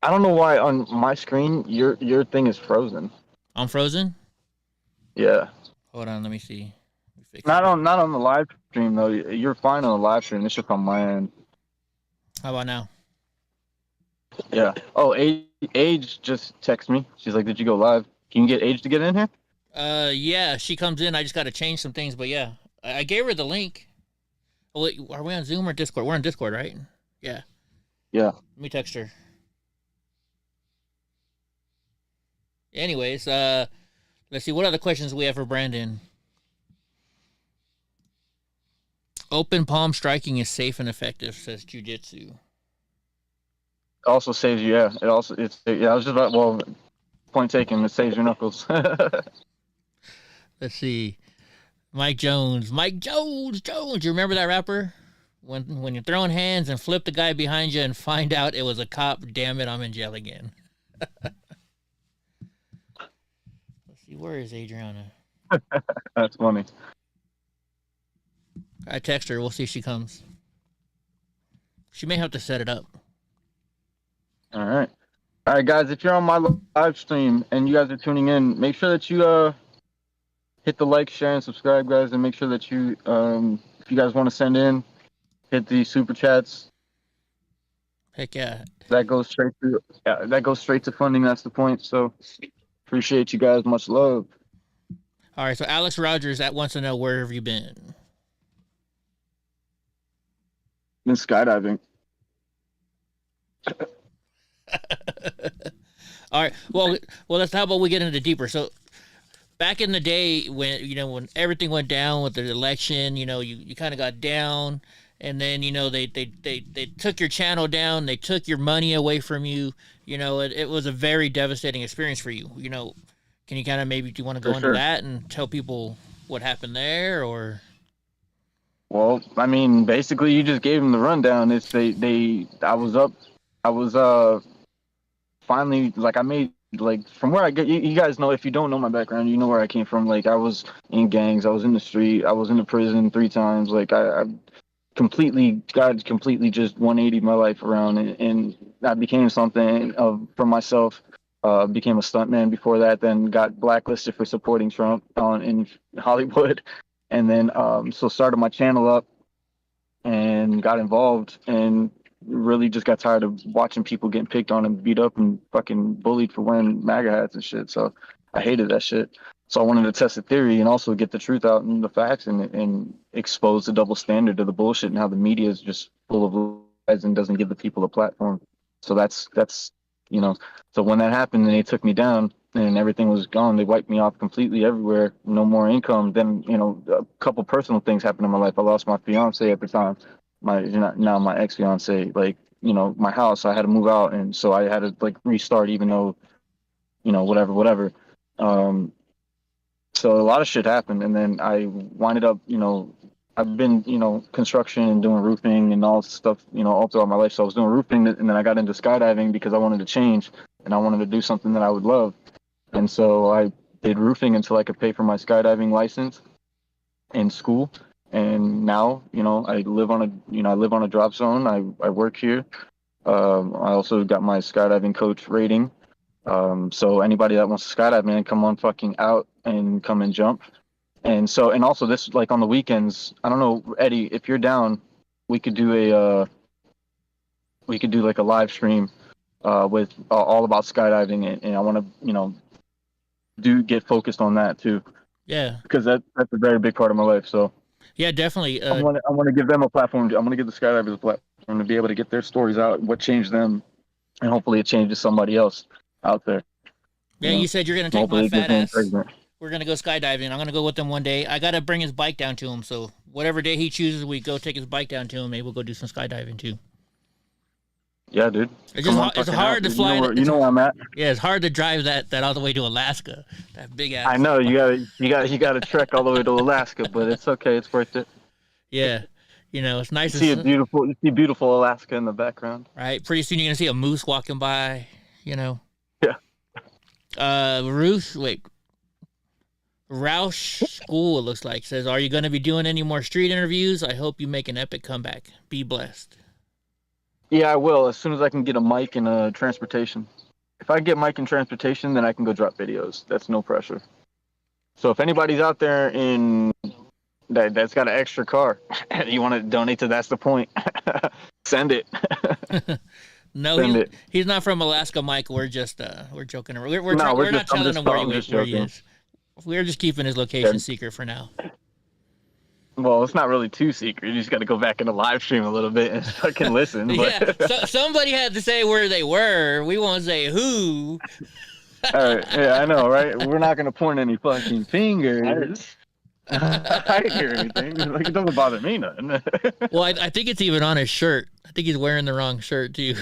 I don't know why on my screen your thing is frozen. I'm frozen. Yeah. Hold on, let me see. Not on the live stream though. You're fine on the live stream. It's just on my end. How about now? Yeah. Oh, Age just texted me. She's like, "Did you go live? Can you get Age to get in here?" Yeah, she comes in. I just got to change some things, but yeah, I gave her the link. Oh, wait, are we on Zoom or Discord? We're on Discord, right? Yeah. Yeah. Let me text her. Anyways, let's see. What other questions we have for Brandon? Open palm striking is safe and effective, says Jiu-Jitsu. Also saves you, yeah. I was just about, well, point taken, it saves your knuckles. Let's see. Mike Jones. You remember that rapper? When you're throwing hands and flip the guy behind you and find out it was a cop, damn it, I'm in jail again. Let's see, where is Adriana? That's funny. I text her. We'll see if she comes. She may have to set it up. All right, guys. If you're on my live stream and you guys are tuning in, make sure that you hit the like, share, and subscribe, guys, and make sure that you, if you guys want to send in, hit the super chats. Heck yeah. That goes straight to funding. That's the point. So appreciate you guys. Much love. All right. So Alex Rogers wants to know, where have you been? Been skydiving. All right. Well, let's. How about we get into deeper? So, back in the day when everything went down with the election, you kind of got down, and then they took your channel down, they took your money away from you. It was a very devastating experience for you. Can you kind of do you want to go into that and tell people what happened there, or? Well, I mean, basically, you just gave them the rundown. It's I was finally, like, I made, like, from where I get, you guys know, if you don't know my background, you know where I came from. Like, I was in gangs, I was in the street, I was in the prison 3 times. Like, God completely just 180 my life around, and I became something for myself. Became a stuntman before that, then got blacklisted for supporting Trump in Hollywood. And then, so started my channel up and got involved and really just got tired of watching people getting picked on and beat up and fucking bullied for wearing MAGA hats and shit. So I hated that shit. So I wanted to test the theory and also get the truth out and the facts and expose the double standard of the bullshit and how the media is just full of lies and doesn't give the people a platform. So that's so when that happened and they took me down, and everything was gone. They wiped me off completely everywhere. No more income. Then, a couple personal things happened in my life. I lost my fiance at the time, now my ex-fiance. Like, my house, I had to move out, and so I had to like restart, even though, whatever. So a lot of shit happened, and then I winded up, I've been, construction and doing roofing and all stuff, all throughout my life. So I was doing roofing, and then I got into skydiving because I wanted to change and I wanted to do something that I would love. And so I did roofing until I could pay for my skydiving license in school. And now, I live on a drop zone. I work here. I also got my skydiving coach rating. So anybody that wants to skydive, man, come on fucking out and come and jump. And also this, like on the weekends, I don't know, Eddie, if you're down, we could do like a live stream with all about skydiving, and I want to get focused on that too. Yeah, because that's a very big part of my life. So yeah, definitely. I want to give them a platform. I want to give the skydivers a platform to be able to get their stories out, what changed them, and hopefully it changes somebody else out there. Yeah, you said you're gonna take my fat ass. We're gonna go skydiving. I'm gonna go with him one day. I gotta bring his bike down to him. So whatever day he chooses, we go take his bike down to him. Maybe we'll go do some skydiving too. Yeah, dude. It's hard to fly. You know where I'm at. Yeah, it's hard to drive that all the way to Alaska. That big ass. I know you got to trek all the way to Alaska, but it's okay. It's worth it. Yeah, it's nice to see beautiful Alaska in the background. Right. Pretty soon you're gonna see a moose walking by. Yeah. Roush School, it looks like, says, "Are you going to be doing any more street interviews? I hope you make an epic comeback. Be blessed." Yeah, I will, as soon as I can get a mic and transportation. If I get mic and transportation, then I can go drop videos. That's no pressure. So if anybody's out there that's got an extra car and you want to donate to That's the Point, send it. No, he's not from Alaska, Mike. We're just we're joking around. We're not telling him where he is. We're just keeping his location secret for now. Well, it's not really too secret. You just got to go back in the live stream a little bit and fucking listen. Yeah, somebody had to say where they were. We won't say who. All right. Yeah, I know, right? We're not going to point any fucking fingers. I didn't hear anything. Like, it doesn't bother me nothing. Well, I think it's even on his shirt. I think he's wearing the wrong shirt, too.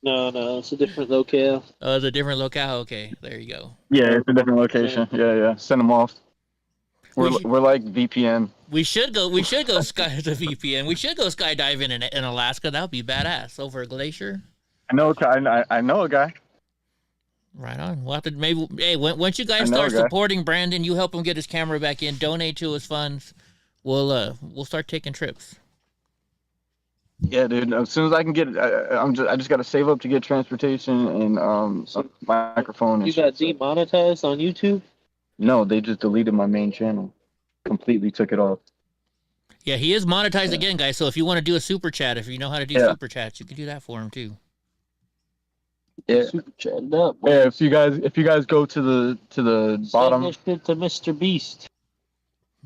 No, it's a different locale. Oh, it's a different locale? Okay, there you go. Yeah, it's a different location. Yeah. Send them off. We're like VPN. We should go sky the VPN. We should go skydiving in Alaska. That would be badass. Over a glacier. I know a guy. Right on. We'll have to once you guys start supporting Brandon, you help him get his camera back in, donate to his funds. We'll start taking trips. Yeah, dude. As soon as I can get, I just got to save up to get transportation and microphone. You got demonetized on YouTube? No, they just deleted my main channel. Completely took it off. Yeah, he is monetized again, guys. So if you want to do a super chat, if you know how to do super chats, you can do that for him too. Yeah. Super chat up. Yeah, if you guys go to the bottom. Send this shit to Mr. Beast.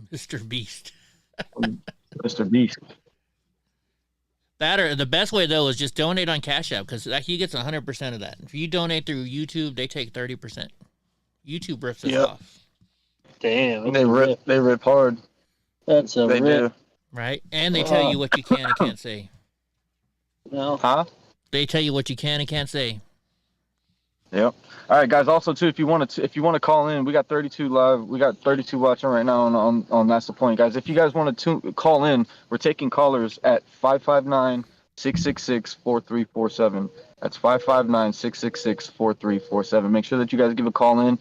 Mr. Beast. Mr. Beast. That or the best way though is just donate on Cash App because he gets 100% of that. If you donate through YouTube, they take 30%. YouTube rips us off. Damn, they rip hard. That's a rip. Do. Right, and they tell you what you can and can't say. No. Huh? They tell you what you can and can't say. Yep. All right, guys. Also, too, if you want to call in, we got 32 live. We got 32 watching right now on That's the Point, guys. If you guys want to call in, we're taking callers at 559-666-4347. That's 559-666-4347. Make sure that you guys give a call in.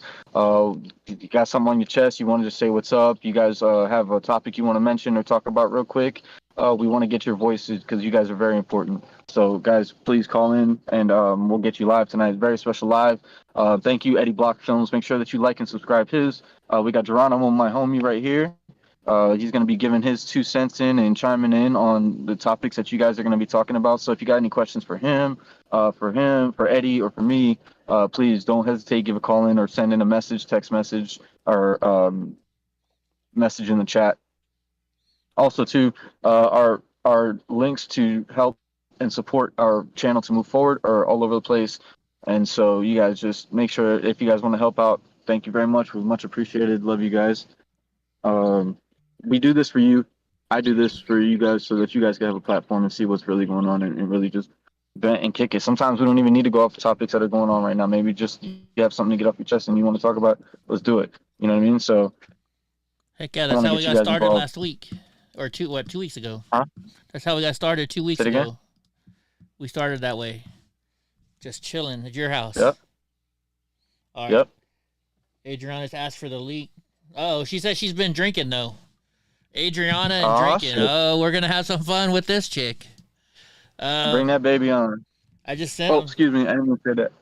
If you got something on your chest, you want to just say what's up. You guys have a topic you want to mention or talk about real quick. We want to get your voices because you guys are very important. So, guys, please call in, and we'll get you live tonight. Very special live. Thank you, EddieBlockFilms. Make sure that you like and subscribe his. We got Geronimo, my homie, right here. He's going to be giving his 2 cents in and chiming in on the topics that you guys are going to be talking about. So if you got any questions for him, for Eddie, or for me, please don't hesitate. Give a call in or send in a message, text message, or message in the chat. Also, too, our links to help and support our channel to move forward are all over the place. And so you guys just make sure if you guys want to help out, thank you very much. We're much appreciated. Love you guys. We do this for you. I do this for you guys so that you guys can have a platform and see what's really going on and really just vent and kick it. Sometimes we don't even need to go off the topics that are going on right now. Maybe just you have something to get off your chest and you want to talk about, let's do it. You know what I mean? So heck yeah, that's how we got started last week. or 2 weeks ago. Huh? That's how we got started 2 weeks Say it ago. again? We started that way, just chilling at your house. Yep. All right. Yep. Adriana's asked for the link. Oh, she said she's been drinking though. Adriana and Aw, drinking. shit. Oh, we're gonna have some fun with this chick. Bring that baby on. I just sent. Oh, excuse me. I didn't even say that.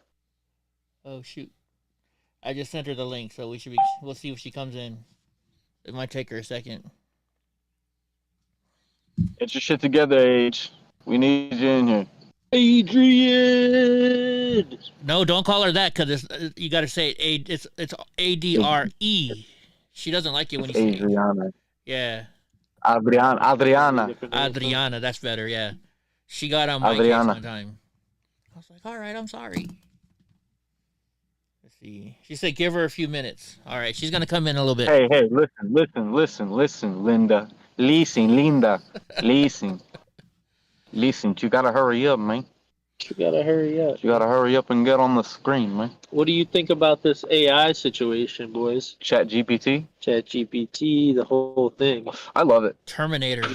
Oh shoot! I just sent her the link, so we'll see if she comes in. It might take her a second. Get your shit together, Age. We need you in here. Adrian. No, don't call her that because you got to say it. It's ADRE. She doesn't like it when you say Adriana. Yeah. Adriana. Adriana, that's better. Yeah. She got on my case one time. I was like, all right, I'm sorry. Let's see. She said, give her a few minutes. All right, she's gonna come in a little bit. Hey, listen, Linda. Linda. Listen, you gotta hurry up, man. You gotta hurry up. You gotta hurry up and get on the screen, man. What do you think about this AI situation, boys? Chat GPT, the whole thing. I love it. Terminator.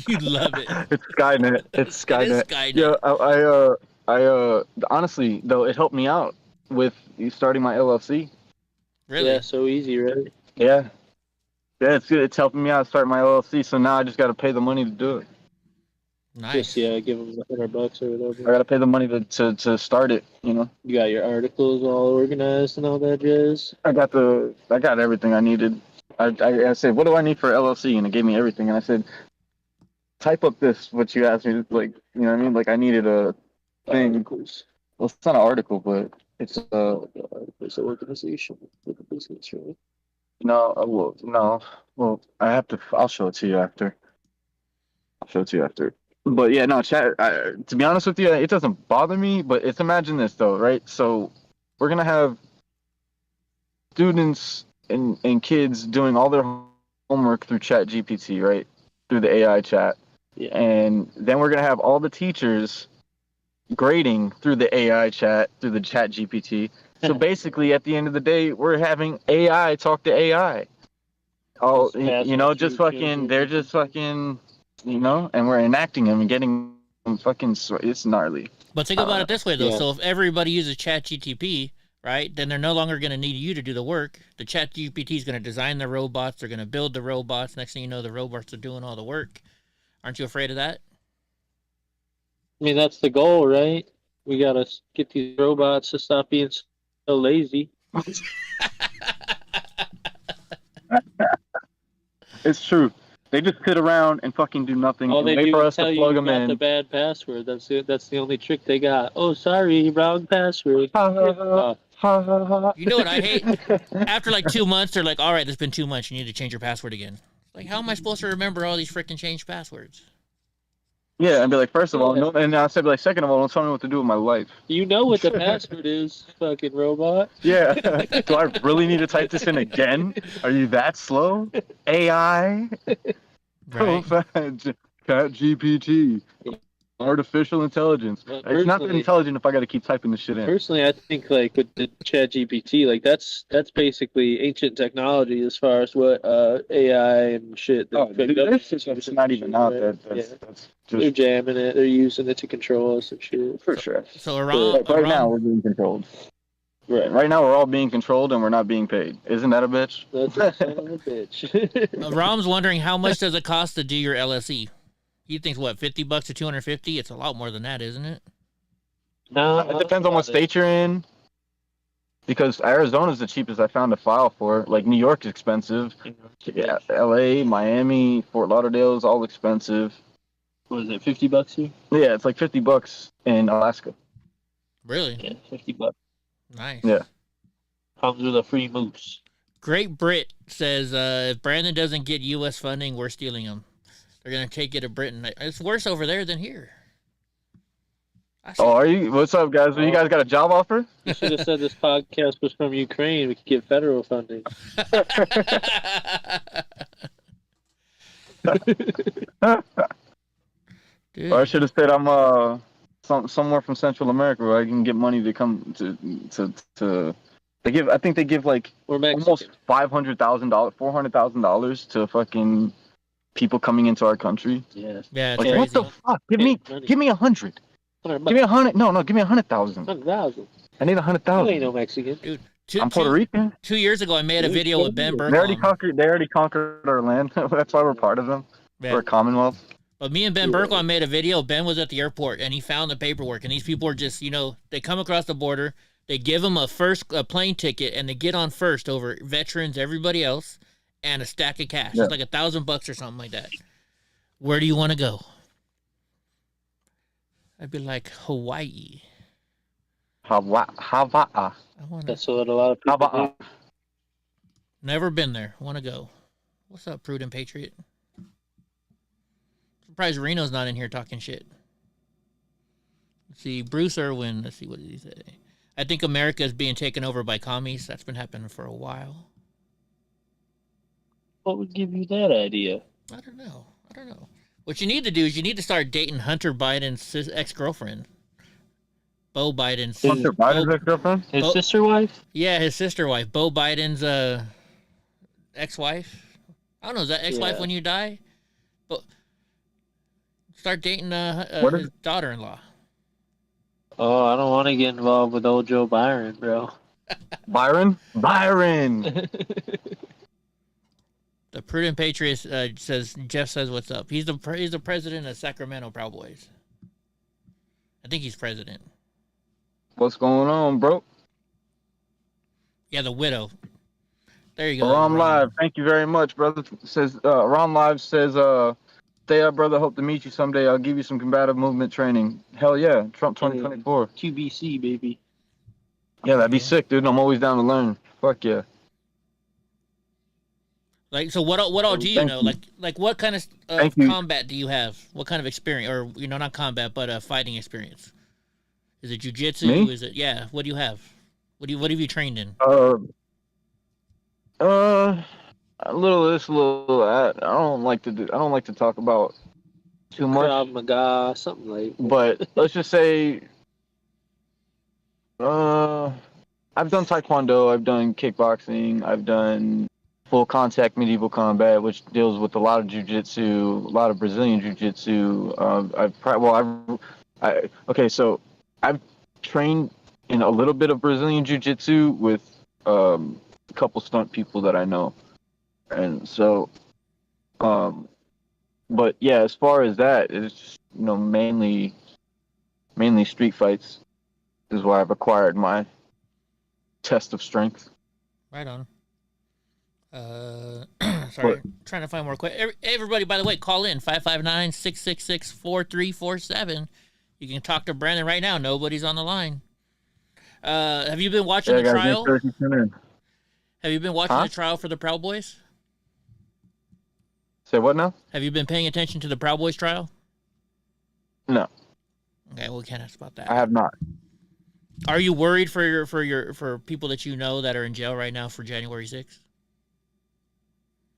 You love it. It's Skynet. It's Skynet. Skynet. Yeah, I honestly though, it helped me out with starting my LLC. Really? Yeah, so easy, right? Yeah, it's good. It's helping me out start my LLC. So now I just got to pay the money to do it. Nice. Just give them $100 or whatever. I got to pay the money to start it. You know. You got your articles all organized and all that jazz. I got everything I needed. I said, what do I need for LLC? And it gave me everything. And I said, type up what you asked me. Like, you know what I mean? Like I needed a thing. Articles. Well, it's not an article, but it's an organization with a business, right? No. Well, I'll show it to you after. But yeah, no, chat. To be honest with you, it doesn't bother me. But imagine this though, right? So we're gonna have students and kids doing all their homework through Chat GPT, right? Through the AI chat. Yeah. And then we're gonna have all the teachers grading through the AI chat, through the Chat GPT. So basically, at the end of the day, we're having AI talk to AI. Oh, you know, just fucking, they're just fucking, you know, and we're enacting them and getting them fucking, it's gnarly. But think about it this way, though. Yeah. So if everybody uses Chat GPT, right, then they're no longer going to need you to do the work. The Chat GPT is going to design the robots. They're going to build the robots. Next thing you know, the robots are doing all the work. Aren't you afraid of that? I mean, that's the goal, right? We got to get these robots to stop being so lazy. It's true. They just sit around and fucking do nothing. All they wait do for is us tell to you plug you them got in. the bad password. That's it. That's the only trick they got. Oh, sorry, wrong password. Ha, ha, ha. You know what I hate? After like 2 months, they're like, all right, it's been 2 months. You need to change your password again. Like, how am I supposed to remember all these freaking changed passwords? Yeah, I'd be like, first of all, no, and I said, like, second of all, don't tell me what to do with my life. You know what the password is, fucking robot. Yeah. Do I really need to type this in again? Are you that slow? AI? Right. Chat GPT. Artificial intelligence. It's not that intelligent if I got to keep typing this shit in. Personally, I think like with the Chat GPT, like that's basically ancient technology as far as what AI and shit. Oh, dude, it's not even out there. That's just... They're jamming it. They're using it to control us and shit. For sure. So around right now we're being controlled. Right now we're all being controlled and we're not being paid. Isn't that a bitch? That's a son of a bitch. Rom's wondering how much does it cost to do your LSE? He thinks what, $50 to $250? It's a lot more than that, isn't it? No, it depends on what state you're in. Because Arizona's the cheapest I found to file for. Like New York is expensive. Yeah, LA, Miami, Fort Lauderdale is all expensive. What is it, $50 here? Yeah, it's like $50 in Alaska. Really? Yeah, $50. Nice. Yeah. Comes with a free moose. Great Brit says, if Brandon doesn't get U.S. funding, we're stealing him. They're going to take it to Britain. It's worse over there than here. Oh, are you? What's up, guys? You guys got a job offer? You should have said this podcast was from Ukraine. We could get federal funding. Or I should have said I'm somewhere from Central America where I can get money to come to. They give. I think they give like almost $500,000, $400,000 to fucking people coming into our country. Yeah. Yeah, it's Like, what crazy. the fuck? Give me 100. Give me 100. No, give me 100,000. 100,000. I need 100,000. You ain't no Mexican. Dude, I'm Puerto Rican. 2 years ago, I made a video with Ben They already Burkholm. conquered our land. That's why we're part of them. Yeah. We're a Commonwealth. But me and Ben Burkholm made a video. Ben was at the airport, and he found the paperwork. And these people are just, they come across the border. They give them a plane ticket, and they get on first over veterans, everybody else, and a stack of cash. Yeah. It's like $1,000 or something like that. Where do you want to go? I'd be like, Hawaii. Hawaii. That's what a lot of people do. Never been there. Want to go. What's up, Prudent Patriot? Surprised Reno's not in here talking shit. Let's see, Bruce Irwin. Let's see, what did he say? I think America is being taken over by commies. That's been happening for a while. What would give you that idea? I don't know. What you need to do is you need to start dating Hunter Biden's ex-girlfriend. Bo Biden's... Hunter Biden's ex-girlfriend? His sister wife? Yeah, his sister wife. Bo Biden's ex-wife. I don't know, is that ex-wife when you die? But start dating his daughter-in-law. Oh, I don't want to get involved with old Joe Byron, bro. Byron? The Prudent Patriot says, Jeff says, what's up? He's the president of Sacramento Proud Boys. I think he's president. What's going on, bro? Yeah, the widow. There you go. Ron Live. Thank you very much, brother. Says Ron Live says, stay up, brother. Hope to meet you someday. I'll give you some combative movement training. Hell yeah. Trump 2024. QBC, baby. Yeah, that'd be sick, dude. I'm always down to learn. Fuck yeah. Like, so what all do you know? Like what kind of combat do you have? What kind of experience, or not combat, but fighting experience? Is it jiu-jitsu? Me? Is it what do you have? What have you trained in? A little of this, a little of that. I don't like to talk about too much. Krav Maga, something like that. But let's just say I've done taekwondo, I've done kickboxing, I've done full contact medieval combat, which deals with a lot of jiu-jitsu, a lot of Brazilian jiu-jitsu. So I've trained in a little bit of Brazilian jiu-jitsu with a couple stunt people that I know. And so, but yeah, as far as that, it's, mainly street fights is why I've acquired my test of strength. Right on. Sorry, trying to find more questions. Everybody, by the way, call in 559-666-4347. You can talk to Brandon right now. Nobody's on the line. Have you been watching the trial? Have you been watching the trial for the Proud Boys? Say what now? Have you been paying attention to the Proud Boys trial? No. Okay, well, we can't ask about that. I have not. Are you worried for people that you know that are in jail right now for January 6th?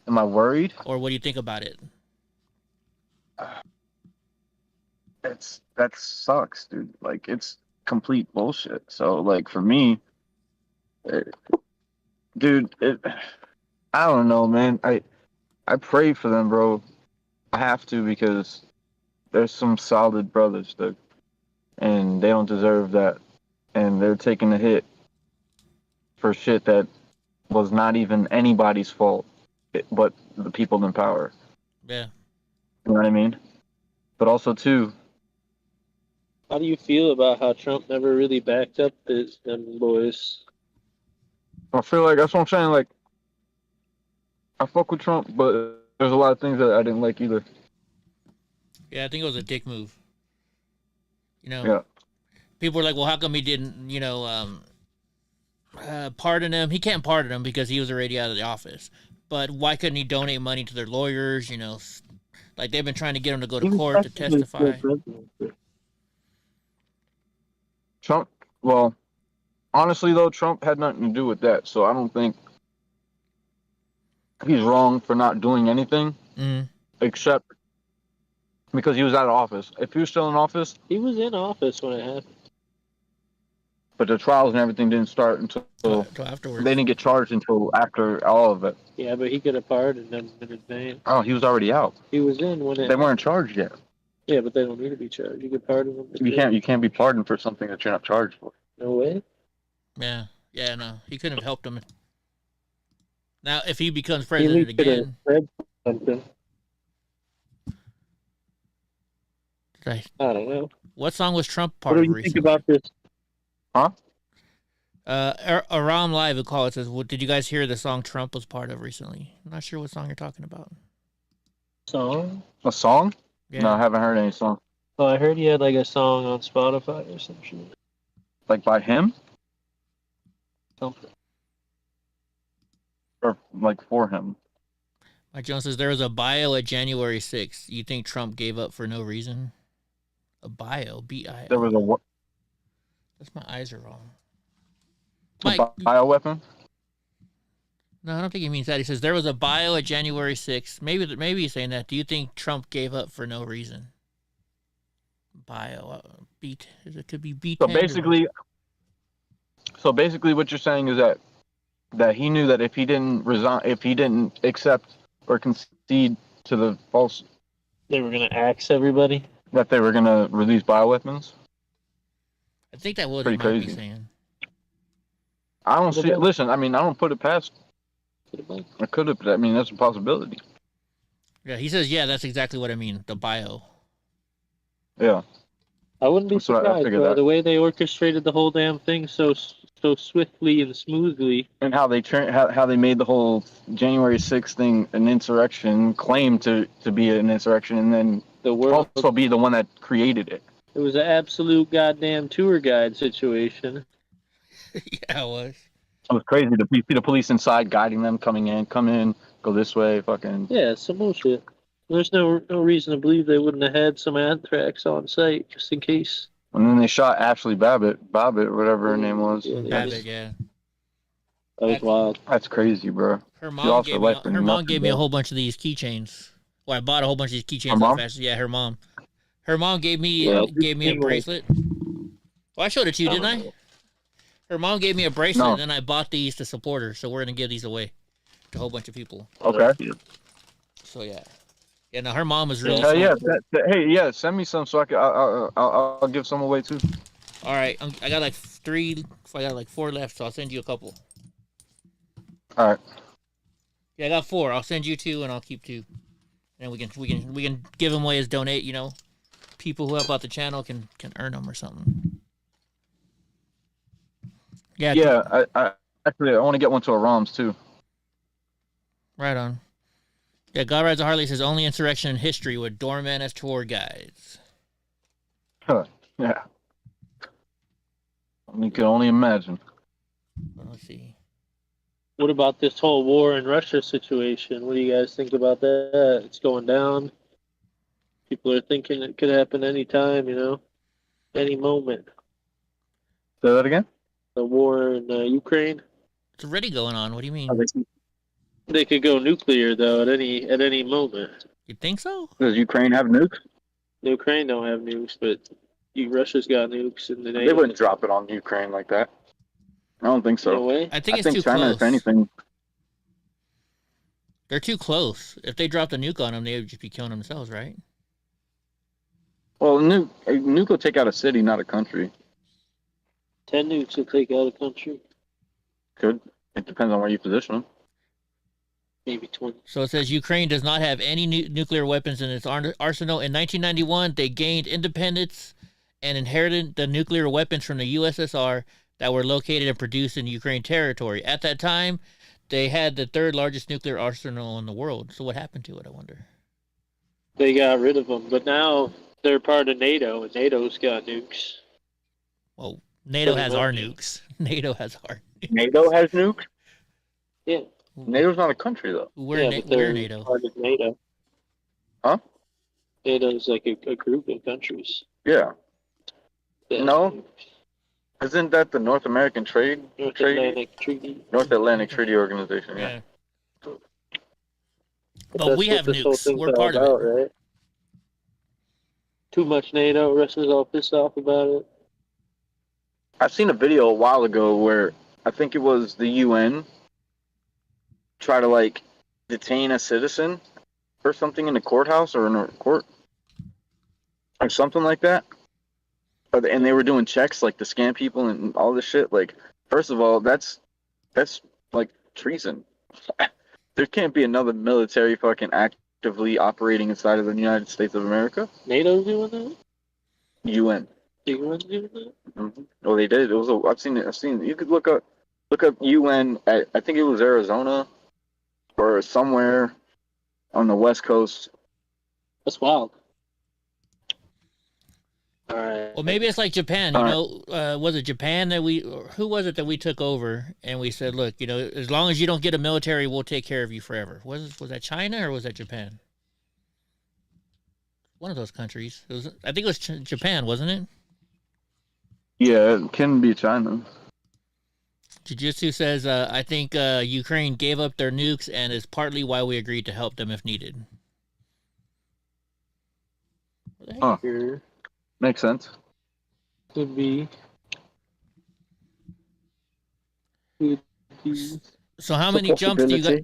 Am I worried? Or what do you think about it? That sucks, dude. Like, it's complete bullshit. So, like, for me, I don't know, man. I pray for them, bro. I have to, because there's some solid brothers, dude, and they don't deserve that. And they're taking a hit for shit that was not even anybody's fault, but the people in power. Yeah. You know what I mean? But also, too, how do you feel about how Trump never really backed up them boys? I feel like that's what I'm saying. Like, I fuck with Trump, but there's a lot of things that I didn't like either. Yeah, I think it was a dick move. Yeah. People were like, well, how come he didn't, pardon him? He can't pardon him because he was already out of the office. But why couldn't he donate money to their lawyers? Like, they've been trying to get him to go to court to testify. Trump, well, honestly, though, Trump had nothing to do with that. So I don't think he's wrong for not doing anything, except because he was out of office. If he was still in office... He was in office when it happened. but the trials and everything didn't start until afterwards. They didn't get charged until after all of it. Yeah, but he could have pardoned them in advance. Oh, he was already out. He was in when They weren't charged yet. Yeah, but they don't need to be charged. You can pardon them. You can't be pardoned for something that you're not charged for. No way. Yeah, no, he couldn't have helped him. Now, if he becomes president again, something. I don't know. What song was Trump part of recently? What do you think about this? Huh? Aram Live would call it says, "What did you guys hear the song Trump was part of recently?" I'm not sure what song you're talking about. Song? A song? Yeah. No, I haven't heard any song. Oh, I heard he had like a song on Spotify or some shit. Like by him? Something. Or like for him? Mike Jones says there was a bio at January 6th. You think Trump gave up for no reason? A bio, B-I-O. There was a what? That's my eyes are wrong. A bioweapon? No, I don't think he means that. He says there was a bio at January 6th. Maybe he's saying that. Do you think Trump gave up for no reason? Bio, beat. It could be beat. So basically, what you're saying is that he knew that if he didn't resign, if he didn't accept or concede to the false, they were going to axe everybody. That they were going to release bioweapons. I think that what pretty he might crazy. be saying. I don't see. Listen, I mean, I don't put it past. I could have. I mean, that's a possibility. Yeah, he says, yeah, that's exactly what I mean. The bio. Yeah. I wouldn't be So I surprised figured by that. the way they orchestrated the whole damn thing so swiftly and smoothly. And how they how they made the whole January 6th thing an insurrection, claimed to be an insurrection, and then the world also be the one that created it. It was an absolute goddamn tour guide situation. Yeah, it was. It was crazy to see the police inside guiding them, come in, go this way, fucking. Yeah, some bullshit. There's no reason to believe they wouldn't have had some anthrax on site just in case. And then they shot Ashley Babbitt, whatever her name was. Babbitt, yeah. That was wild. That's crazy, bro. Her mom gave me a whole bunch of these keychains. Well, I bought a whole bunch of these keychains. Her mom? Yeah, her mom. Her mom gave me a bracelet. Well, I showed it to you, didn't I? Her mom gave me a bracelet, and then I bought these to support her. So we're gonna give these away to a whole bunch of people. Okay. So yeah. Yeah, no, her mom was really. Hey, yeah, send me some so I can. I'll give some away too. All right, I got like 3. I got like 4 left, so I'll send you a couple. All right. Yeah, I got 4. I'll send you 2, and I'll keep 2. And we can give them away as donate. You know, people who help out the channel can earn them or something. Yeah. Yeah, I actually want to get one to Aram's too. Right on. Yeah, God Rides a Harley says only insurrection in history with doormen as tour guides. Huh. Yeah. You can only imagine. Let's see. What about this whole war in Russia situation? What do you guys think about that? It's going down. People are thinking it could happen anytime, any moment. Say that again? The war in Ukraine. It's already going on. What do you mean? They could go nuclear though at any moment. You think so? Does Ukraine have nukes? Ukraine don't have nukes, but Russia's got nukes, and they wouldn't drop it on Ukraine like that. I don't think so. No way? I think it's too China, close. If anything, they're too close. If they dropped a nuke on them, they would just be killing themselves, right? Well, a nuke will take out a city, not a country. 10 nukes will take out a country. Could. It depends on where you position them. Maybe 20. So it says Ukraine does not have any nuclear weapons in its arsenal. In 1991, they gained independence and inherited the nuclear weapons from the USSR that were located and produced in Ukraine territory. At that time, they had the 3rd largest nuclear arsenal in the world. So what happened to it, I wonder? They got rid of them, but now they're part of NATO, and NATO's got nukes. Well, NATO has our nukes. NATO has our nukes. NATO has nukes? Yeah. NATO's not a country, though. We're NATO. Part of NATO. Huh? NATO's like a group of countries. Yeah. No? Isn't that the North American North Atlantic Treaty? North Atlantic Treaty Organization, yeah. But we have nukes. We're part of it. Right? Too much NATO. Russia's all pissed off about it. I've seen a video a while ago where I think it was the UN try to like detain a citizen or something in the courthouse or in a court or something like that. And they were doing checks like to scam people and all this shit. Like, first of all, that's like treason. There can't be another military fucking actively operating inside of the United States of America. NATO doing that? UN. The UN doing that? Mm-hmm. Well, they did. It was. I've seen it. You could look up UN at, I think it was Arizona or somewhere on the West Coast. That's wild. All right. Well, maybe it's like Japan. Was it Japan that who was it that we took over and we said, look, as long as you don't get a military, we'll take care of you forever. Was that China or was that Japan? One of those countries. I think it was Japan, wasn't it? Yeah, it can be China. Jiu-Jitsu says, I think Ukraine gave up their nukes and is partly why we agreed to help them if needed. Huh. Makes sense. Could be. So how many jumps do you got?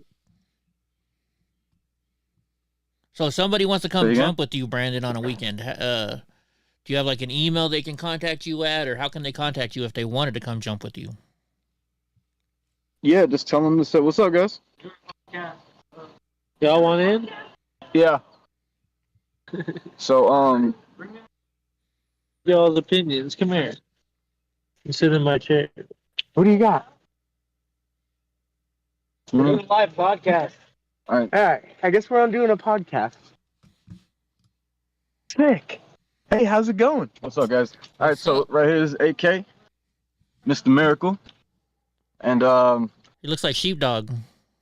So if somebody wants to come jump with you, Brandon, on a weekend, do you have like an email they can contact you at, or how can they contact you if they wanted to come jump with you? Yeah, just tell them to say, what's up, guys? Y'all want in? Yeah. So, y'all's opinions. Come here. You sit in my chair. What do you got? We're doing a live podcast. All right. All right. I guess we're on doing a podcast. Sick. Hey, how's it going? What's up, guys? All right, so right here is AK, Mr. Miracle, and he looks like Sheepdog.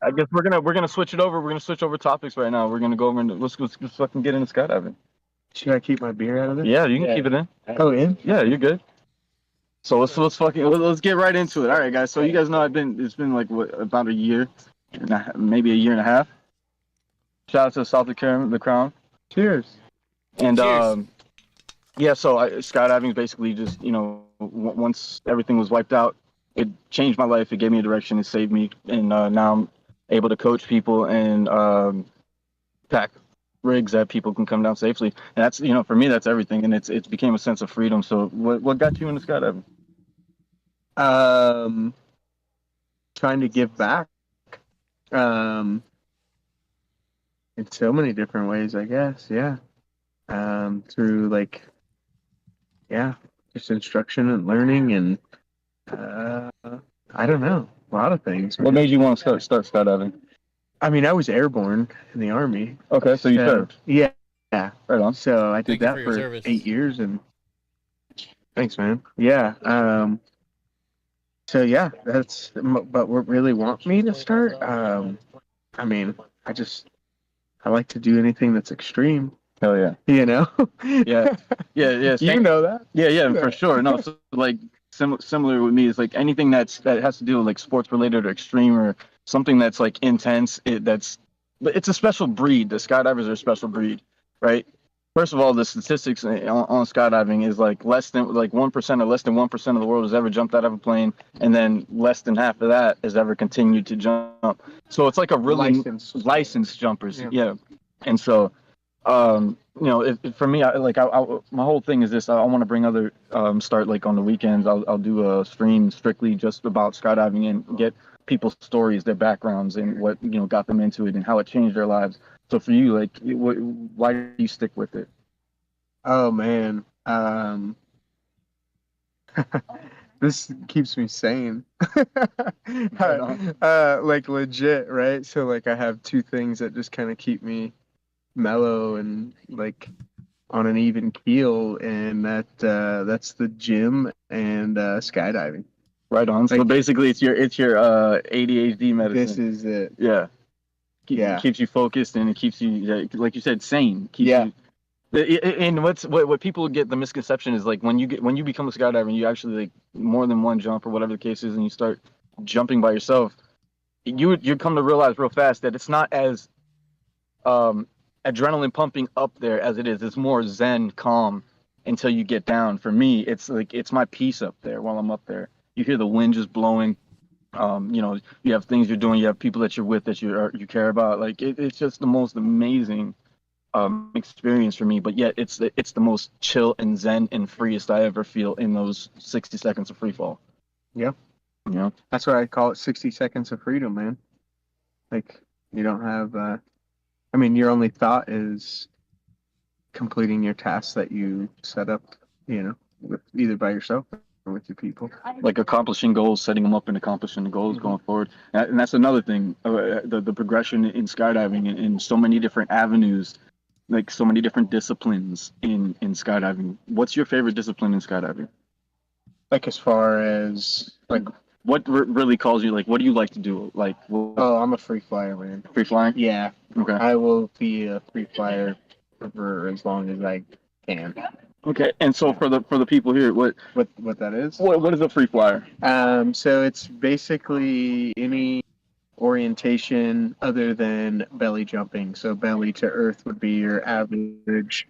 I guess we're gonna switch it over. We're gonna switch over topics right now. We're gonna go over and let's fucking get into skydiving. Should I keep my beer out of it? Yeah, you can keep it in. Oh, in? Yeah, you're good. So let's get right into it. All right, guys. So you guys know it's been like about a year, maybe a year and a half. Shout out to South Dakota, the Crown. Cheers. And yeah, so skydiving is basically just once everything was wiped out, it changed my life. It gave me a direction. It saved me, and now I'm able to coach people and pack rigs that people can come down safely. And that's for me, that's everything. And it became a sense of freedom. So what got you into skydiving? Trying to give back. In so many different ways, I guess. Yeah. Through just instruction and learning and I don't know, a lot of things. What made you want to start skydiving? I mean, I was airborne in the Army. Okay, so you served. Yeah. Right on. So I did that for 8 years, and thanks, man. Yeah. So yeah, but what really want me to start? I mean, I like to do anything that's extreme. Hell yeah. Yeah. Yeah. You know that. Yeah, for sure. No, so like similar with me is like anything that has to do with like sports related or extreme or something that's like intense. But it's a special breed. The skydivers are a special breed, right? First of all, the statistics on skydiving is like less than 1% or less than 1% of the world has ever jumped out of a plane, and then less than half of that has ever continued to jump. So it's like a really licensed jumpers. Yeah. And so, for me, my whole thing is this: I want to bring other start like on the weekends. I'll do a stream strictly just about skydiving and get people's stories, their backgrounds, and what got them into it and how it changed their lives. So for you, like, why do you stick with it? Oh man, this keeps me sane. Like legit, right? So like I have two things that just kind of keep me mellow and like on an even keel, and that's the gym and skydiving. Right on. So basically, it's your ADHD medicine. This is it. Yeah. Keeps you focused, and it keeps you, like you said, sane. And what people get the misconception is like when you become a skydiver and you actually like more than one jump or whatever the case is, and you start jumping by yourself, you come to realize real fast that it's not as adrenaline pumping up there as it is. It's more zen, calm, until you get down. For me, it's like it's my peace up there while I'm up there. You hear the wind just blowing. You know, you have things you're doing. You have people that you're with that you care about. Like it's just the most amazing experience for me. But yet it's the most chill and zen and freest I ever feel in those 60 seconds of free fall. Yeah. You know, that's why I call it 60 seconds of freedom, man. Like you don't have. I mean, your only thought is completing your tasks that you set up. You know, with either by yourself or with your people. Like accomplishing goals, setting them up and accomplishing the goals going forward. And that's another thing, the progression in skydiving in so many different avenues, like so many different disciplines in skydiving. What's your favorite discipline in skydiving? Like as far as like what really calls you, like what do you like to do? Like oh, I'm a free flyer, man. Free flying? Yeah. Okay. I will be a free flyer for as long as I can. Okay, and so for the people here, what that is? What is a free flyer? So it's basically any orientation other than belly jumping. So belly to earth would be your average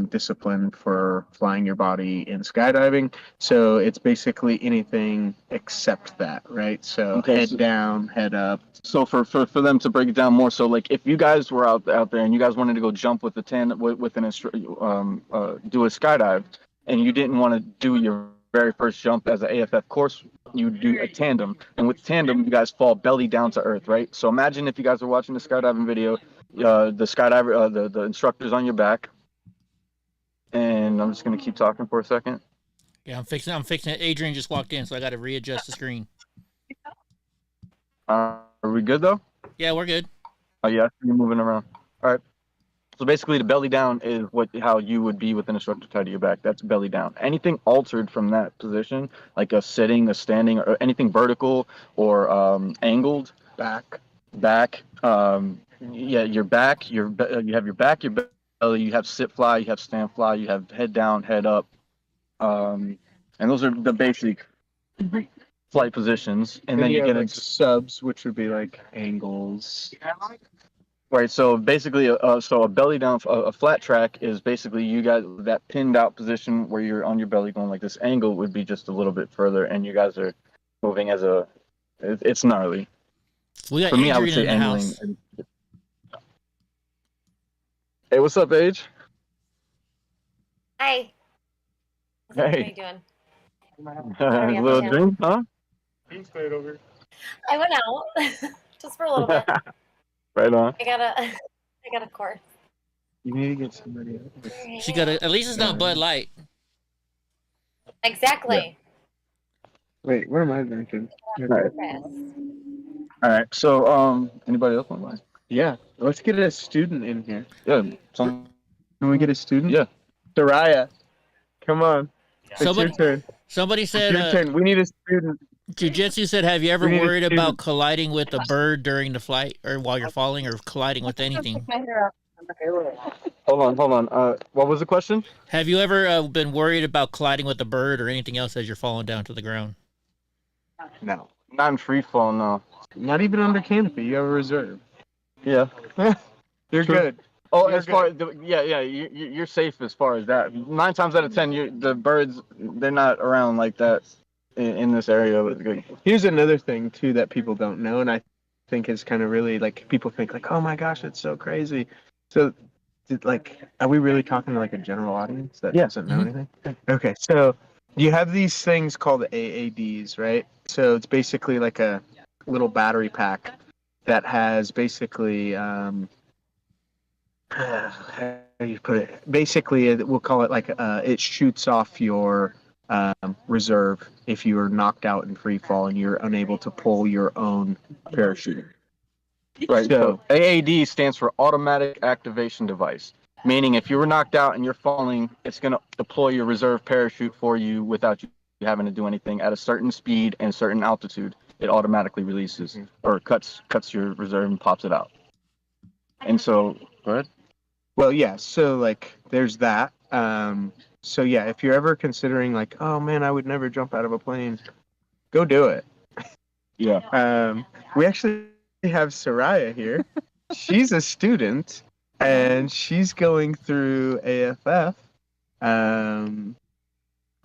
discipline for flying your body in skydiving. So it's basically anything except that, right? So head down, head up. So for them to break it down more, so like if you guys were out there and you guys wanted to go jump with do a skydive, and you didn't want to do your very first jump as an AFF course, you do a tandem, and with tandem you guys fall belly down to earth, right? So imagine if you guys are watching the skydiving video, the skydiver, the instructor's on your back, and I'm just gonna keep talking for a second. Yeah, I'm fixing it. Adrian just walked in, so I got to readjust the screen. Are we good though? Yeah, we're good. Oh yeah, you're moving around. All right. So basically, the belly down is how you would be with an instructor tied to your back. That's belly down. Anything altered from that position, like a sitting, a standing, or anything vertical or angled, back. Yeah, your back. You have your back, your belly. You have sit fly. You have stand fly. You have head down, head up. And those are the basic flight positions. And then you get like into subs, which would be like angles. Right, so basically, so a belly down, a flat track is basically you guys, that pinned out position where you're on your belly going like this. Angle would be just a little bit further, and you guys are moving it's gnarly. We got For me, I would Adrian say in the angling. house. Hey, what's up, Age? Hi. How are you Hey. doing? Little drink, huh? I went out just for a little bit. Right on. I got a course. You need to get somebody else. She got at least it's not Bud Light. Exactly. Wait, where am I drinking? All right. So, anybody else want to? Yeah, let's get a student in here. Yeah. Can we get a student? Yeah. Soraya, come on. It's your turn. Somebody said. It's your turn. We need a student. Jiu-Jitsu said, "Have you ever We need a worried student. about colliding with a bird during the flight, or while you're falling, or colliding with anything?" Hold on. What was the question? Have you ever been worried about colliding with a bird or anything else as you're falling down to the ground? No. Not in free fall, no. Not even under canopy. You have a reserve. Yeah. You're True. good. Oh, You're as far as you're safe as far as that. 9 times out of 10, the birds, they're not around like that in this area. Here's another thing too that people don't know, and I think is kind of really like people think like, oh my gosh, it's so crazy. So, like, are we really talking to like a general audience that doesn't know anything? Okay, so you have these things called AADs, right? So it's basically like a little battery pack that has basically how do you put it? Basically, we'll call it like it shoots off your reserve if you are knocked out in free fall and you're unable to pull your own parachute. Right. So AAD stands for Automatic Activation Device, meaning if you were knocked out and you're falling, it's going to deploy your reserve parachute for you without you having to do anything at a certain speed and certain altitude. It automatically releases or cuts your reserve and pops it out. And so, go ahead. Well, yeah. So like, there's that. So yeah, if you're ever considering like, oh man, I would never jump out of a plane, go do it. Yeah. We actually have Soraya here. She's a student and she's going through AFF.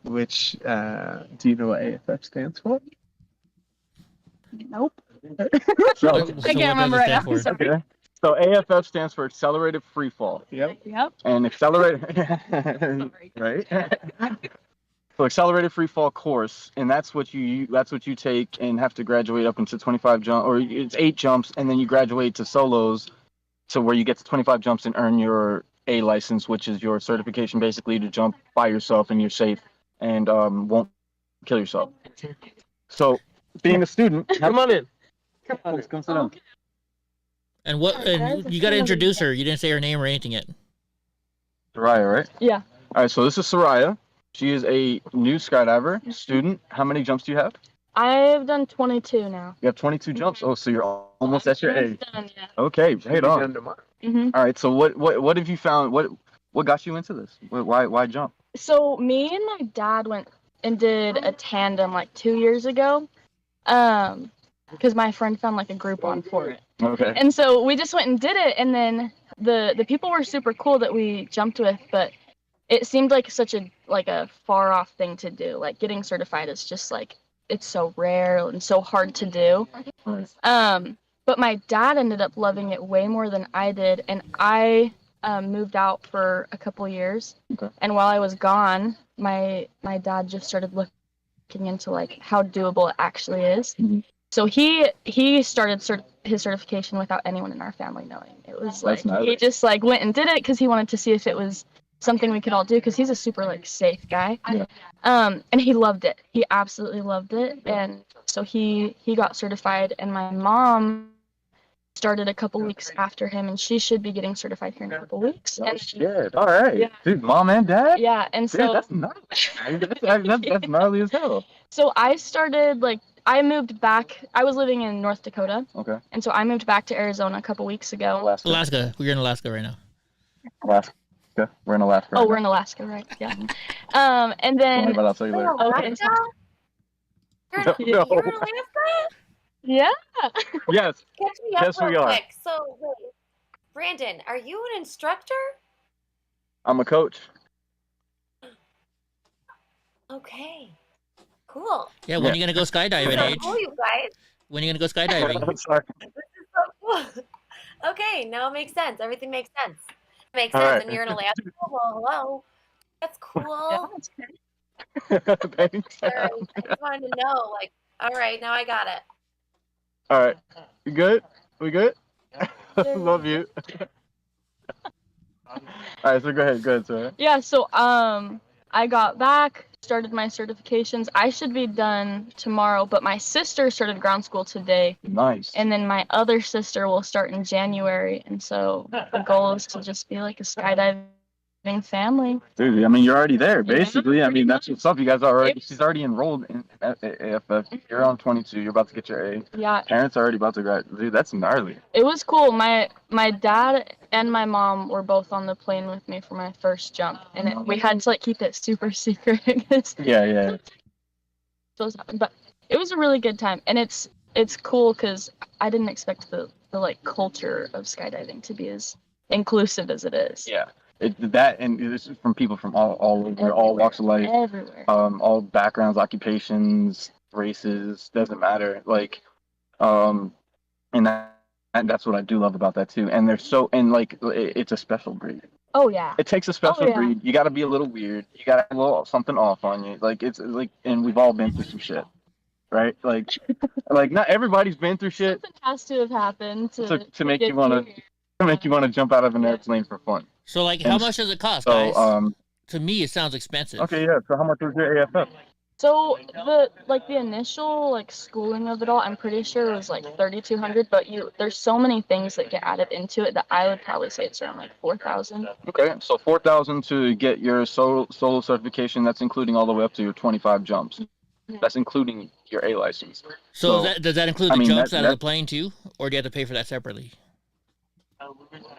which do you know what AFF stands for? Nope. So, I can't remember right now. Sorry. okay. So AFF stands for Accelerated Free Fall. Yep. And accelerated, right? So accelerated free fall course, and that's what you take and have to graduate up into 25 jump, or it's 8 jumps, and then you graduate to solos, to where you get to 25 jumps and earn your A license, which is your certification basically to jump by yourself and you're safe and won't kill yourself. So being a student, come on in. Come sit down. And and you got to introduce her. You didn't say her name or anything yet. Soraya, right? Yeah. All right, so this is Soraya. She is a new skydiver student. How many jumps do you have? I've done 22 now. You have 22 jumps. Oh, so you're almost at your A. Done, yeah. Okay, right on. Mm-hmm. All right, so what have you found? What got you into this? Why jump? So me and my dad went and did a tandem like 2 years ago, because my friend found like a Groupon for it. Okay. And so we just went and did it, and then the people were super cool that we jumped with, but it seemed like such a far off thing to do. Like getting certified is just like, it's so rare and so hard to do. But my dad ended up loving it way more than I did, and I moved out for a couple years. Okay. And while I was gone, my dad just started looking into like how doable it actually is. Mm-hmm. So he started his certification without anyone in our family knowing. It was like he just like went and did it because he wanted to see if it was something we could all do, because he's a super like safe guy. Yeah. And he loved it. He absolutely loved it. And so he got certified, and my mom started a couple weeks after him, and she should be getting certified here in a couple weeks. Oh, shit. All right. Yeah. Dude, mom and dad? Yeah, and so Dude, that's gnarly. That's gnarly as hell. So I moved back. I was living in North Dakota. Okay. And so I moved back to Arizona a couple weeks ago. Alaska. We're in Alaska right now. Alaska. We're in Alaska. Oh, we're in Alaska, right? Yeah. And then. But I'll tell you later. Okay. You're in Alaska? Yeah. Yes. Catch me up Yes, we real are. quick. So, wait, Brandon, are you an instructor? I'm a coach. Okay. Cool. Yeah, when are you gonna go skydiving, So Age? cool, you guys. When are you gonna go skydiving? This is so cool. Okay, now it makes sense. Everything makes sense. It makes All sense. right. And you're in Alaska. Well, hello. That's cool. Thanks. All right. I just wanted to know, like, all right, now I got it. All right. You good? We good? Love you. All right, so go ahead, sir. Yeah, so I got back, started my certifications. I should be done tomorrow, but my sister started ground school today. Nice. And then my other sister will start in January, and so the goal is to just be like a skydiving family. Dude, I mean, you're already there, basically. I mean, that's what's up. You guys are already, she's already enrolled in AFF. You're on 22. You're about to get your A. Yeah. Parents are already about to graduate. Dude, that's gnarly. It was cool. My dad and my mom were both on the plane with me for my first jump, and we had to like keep it super secret. Yeah. But it was a really good time, and it's cool because I didn't expect the like culture of skydiving to be as inclusive as it is. Yeah. And this is from people from all over, Everywhere. all walks of life, Everywhere. all backgrounds, occupations, races, doesn't matter. Like, and that's what I do love about that too. And it's a special breed. Oh yeah. It takes a special breed. You got to be a little weird. You got to have a little something off on you. Like it's like, and we've all been through some shit, right? Like not everybody's been through shit. Something has to have happened to make you want to jump out of an airplane for fun. So, like, how much does it cost, So, guys? To me, it sounds expensive. Okay, yeah. So, how much was your AFF? So the initial like schooling of it all, I'm pretty sure it was like $3,200. But there's so many things that get added into it that I would probably say it's around like $4,000. Okay, so $4,000 to get your solo certification. That's including all the way up to your 25 jumps. That's including your A license. So does that include the jumps out of the plane too, or do you have to pay for that separately?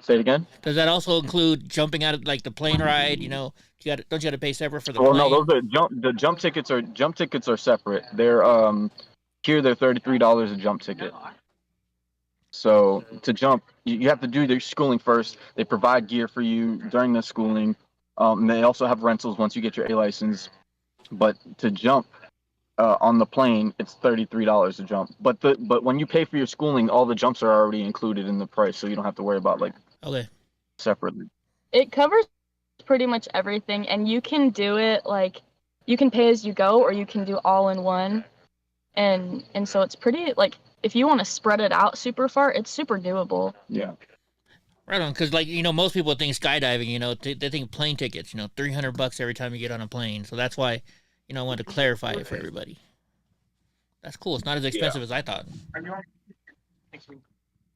Say it again. Does that also include jumping out of like the plane ride? You know, don't you have to pay separate for the Well, plane? no, those are the jump tickets are separate. They're here they're $33 a jump ticket. So to jump, you have to do their schooling first. They provide gear for you during the schooling. They also have rentals once you get your A license. But to jump on the plane, it's $33 to jump. But when you pay for your schooling, all the jumps are already included in the price, so you don't have to worry about like separately. It covers pretty much everything, and you can do it like you can pay as you go, or you can do all in one. And so it's pretty like if you want to spread it out super far, it's super doable. Yeah. Right on, because like most people think skydiving, they think plane tickets, $300 every time you get on a plane. So that's why, I wanted to clarify it for everybody. That's cool. It's not as expensive as I thought.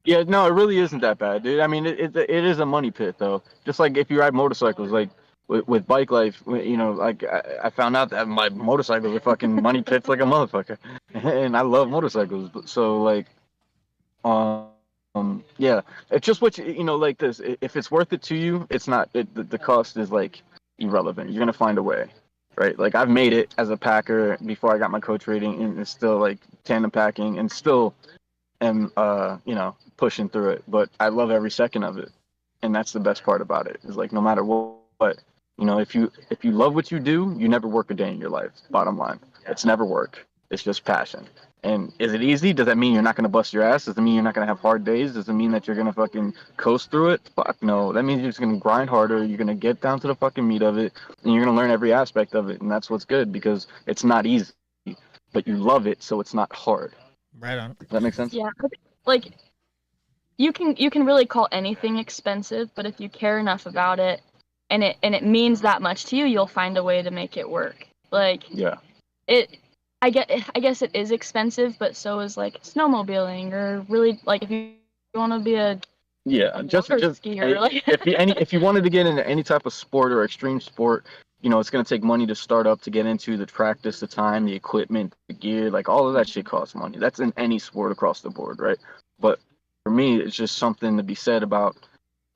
Yeah, no, it really isn't that bad, dude. I mean, it is a money pit though. Just like if you ride motorcycles, like with bike life, like I found out that my motorcycles are fucking money pits like a motherfucker, and I love motorcycles. So like, yeah, it's just what like this. If it's worth it to you, it's not. The cost is like irrelevant. You're gonna find a way, right? Like I've made it as a packer before I got my coach rating, and it's still like tandem packing, and still am pushing through it. But I love every second of it, and that's the best part about it. Is like no matter what, if you love what you do, you never work a day in your life. Bottom line, it's never work. It's just passion. And is it easy? Does that mean you're not going to bust your ass? Does it mean you're not going to have hard days? Does it mean that you're going to fucking coast through it? Fuck no. That means you're just going to grind harder. You're going to get down to the fucking meat of it, and you're going to learn every aspect of it. And that's what's good, because it's not easy, but you love it, so it's not hard. Right on. Does that make sense? Yeah. Like you can really call anything expensive, but if you care enough about it and it means that much to you, you'll find a way to make it work. Like yeah. I guess it is expensive, but so is like snowmobiling, or really like if you want to be a just skier, like if you wanted to get into any type of sport or extreme sport, it's going to take money to start up, to get into the practice, the time, the equipment, the gear, like all of that shit costs money. That's in any sport across the board, right? But for me, it's just something to be said about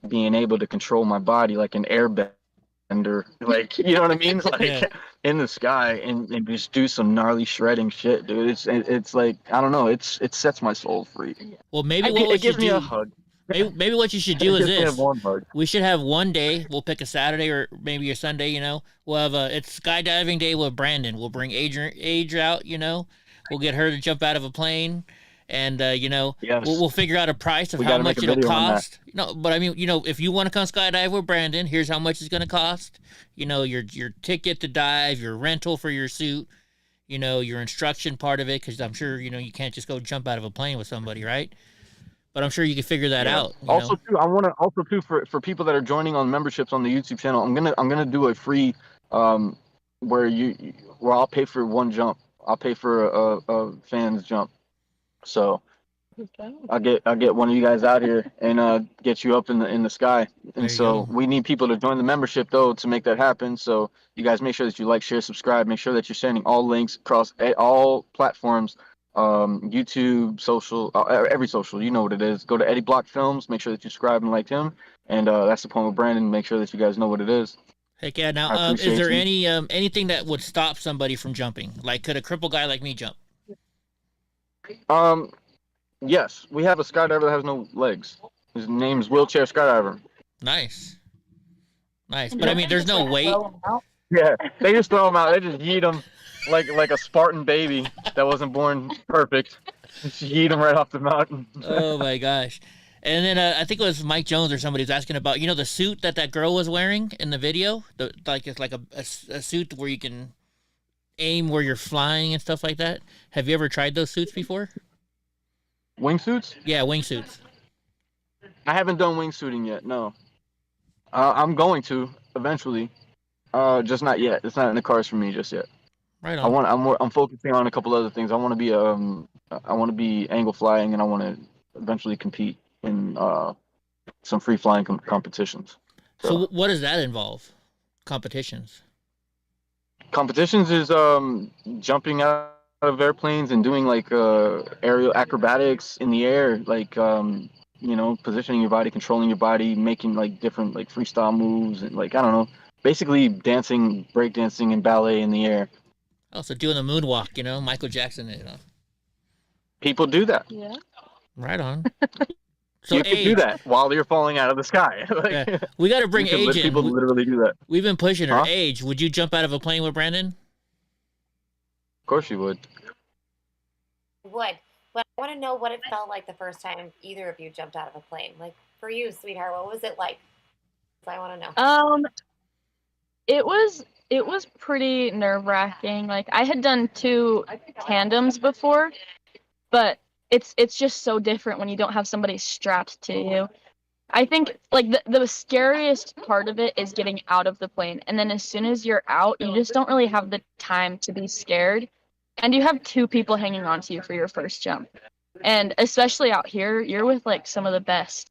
being able to control my body like an airbender, like, you know what I mean? Like in the sky and just do some gnarly shredding shit, dude. It's like, I don't know, it sets my soul free. Well, maybe it gives me a hug. Maybe what you should do is this. We should have one day. We'll pick a Saturday or maybe a Sunday. We'll have it's skydiving day with Brandon. We'll bring Age out. We'll get her to jump out of a plane, and yes. we'll figure out a price of how much it'll cost. But I mean, if you want to come skydive with Brandon, here's how much it's going to cost. Your ticket to dive, your rental for your suit, your instruction part of it, because I'm sure you can't just go jump out of a plane with somebody, right? But I'm sure you can figure that out. Also, too, I want to for people that are joining on memberships on the YouTube channel, I'm gonna do a free where I'll pay for one jump. I'll pay for a fan's jump. So I'll get one of you guys out here and get you up in the sky. And so we need people to join the membership though to make that happen. So you guys make sure that you like, share, subscribe. Make sure that you're sending all links across all platforms. YouTube, social, every social, you know what it is. Go to EddieBlockFilms, make sure that you subscribe and like him, and that's the point with Brandon. Make sure that you guys know what it is. Heck yeah! Now, is there anything that would stop somebody from jumping? Like, could a crippled guy like me jump? Yes, we have a skydiver that has no legs. His name's Wheelchair Skydiver. Nice. But I mean, there's no weight. Yeah, they just throw him out. They just yeet him. Like a Spartan baby that wasn't born perfect. Just yeet him right off the mountain. Oh my gosh. And then I think it was Mike Jones or somebody was asking about, the suit that girl was wearing in the video. It's like a suit where you can aim where you're flying and stuff like that. Have you ever tried those suits before? Wingsuits? Yeah, wingsuits. I haven't done wingsuiting yet, no. I'm going to eventually. Just not yet. It's not in the cards for me just yet. Right on. I'm focusing on a couple other things. I want to be angle flying, and I want to eventually compete in some free flying competitions. So what does that involve? Competitions. Competitions is jumping out of airplanes and doing like aerial acrobatics in the air, like positioning your body, controlling your body, making like different like freestyle moves, and like I don't know, basically dancing, breakdancing, and ballet in the air. Oh, so doing the moonwalk, Michael Jackson, People do that. Yeah. Right on. you can do that while you're falling out of the sky. Like, we got to bring age in. People literally do that. We've been pushing her. Age, would you jump out of a plane with Brandon? Of course you would. Would. But I want to know what it felt like the first time either of you jumped out of a plane. Like, for you, sweetheart, what was it like? I want to know. It was pretty nerve-wracking. Like, I had done 2 tandems before, but it's just so different when you don't have somebody strapped to you. I think like the scariest part of it is getting out of the plane, and then as soon as you're out, you just don't really have the time to be scared, and you have 2 people hanging on to you for your first jump. And especially out here, you're with like some of the best.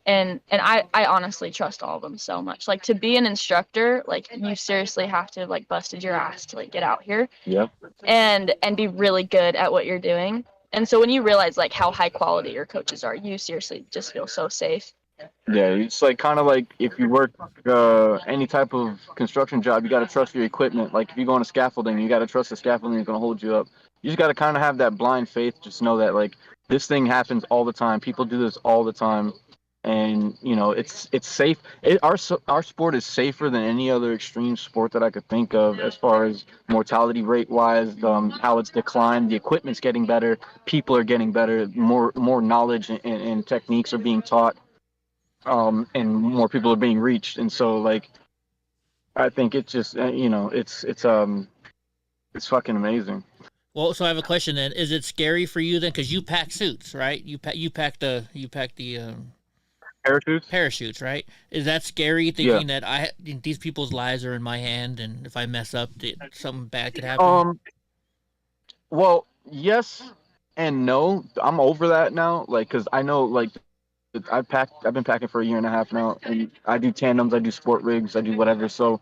And I honestly trust all of them so much. Like, to be an instructor, like, you seriously have to have like busted your ass to like get out here. Yep. And be really good at what you're doing. And so when you realize like how high quality your coaches are, you seriously just feel so safe. Yeah, it's like kind of like if you work any type of construction job, you got to trust your equipment. Like if you go on a scaffolding, you got to trust the scaffolding is going to hold you up. You just got to kind of have that blind faith. Just know that like this thing happens all the time. People do this all the time, and you know it's safe. Our sport is safer than any other extreme sport that I could think of as far as mortality rate wise. How it's declined. The equipment's getting better. People are getting better. More knowledge and techniques are being taught. And more people are being reached, and so like I think it's just it's fucking amazing. Well, so I have a question then. Is it scary for you then? Because you pack suits, right? You pack the parachutes, right? Is that scary thinking that these people's lives are in my hand, and if I mess up, something bad could happen? Well, yes and no. I'm over that now. Like, because I know like. I've been packing for 1.5 years now, and I do tandems, I do sport rigs, I do whatever. So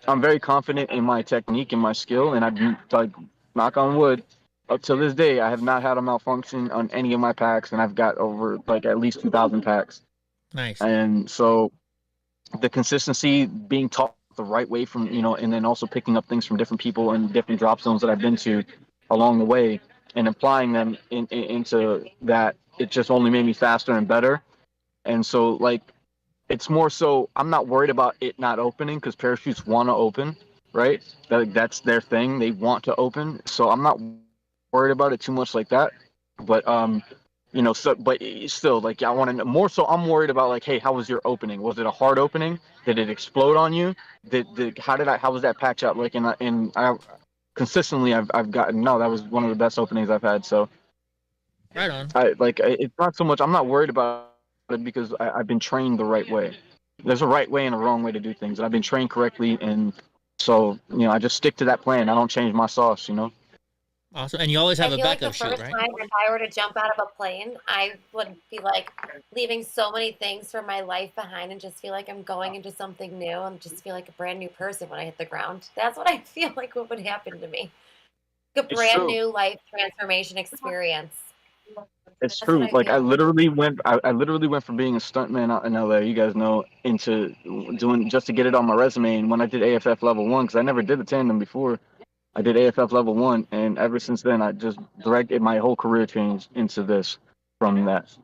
I'm very confident in my technique and my skill, and I like knock on wood. Up till this day, I have not had a malfunction on any of my packs, and I've got over like at least 2,000 packs. Nice. And so the consistency, being taught the right way from and then also picking up things from different people and different drop zones that I've been to along the way, and applying them into that. It just only made me faster and better. And so like it's more so I'm not worried about it not opening, because parachutes want to open, right? That's their thing. They want to open. So I'm not worried about it too much like that. But but still, like I want to know more. So I'm worried about like, hey, how was your opening? Was it a hard opening? Did it explode on you? How was that patch up? Like I consistently I've gotten that was one of the best openings I've had. So right on. It's not so much. I'm not worried about it because I've been trained the right way. There's a right way and a wrong way to do things, and I've been trained correctly. And so I just stick to that plan. I don't change my sauce. Awesome. And you always have a backup shoot, right? The first time if I were to jump out of a plane, I would be like leaving so many things from my life behind and just feel like I'm going into something new and just feel like a brand new person when I hit the ground. That's what I feel like what would happen to me. A brand new life transformation experience. It's true. Like I literally went from being a stuntman out in LA, you guys know, into doing just to get it on my resume. And when I did AFF level 1, because I never did a tandem before, I did AFF level 1, and ever since then I just directed my whole career changed into this from that.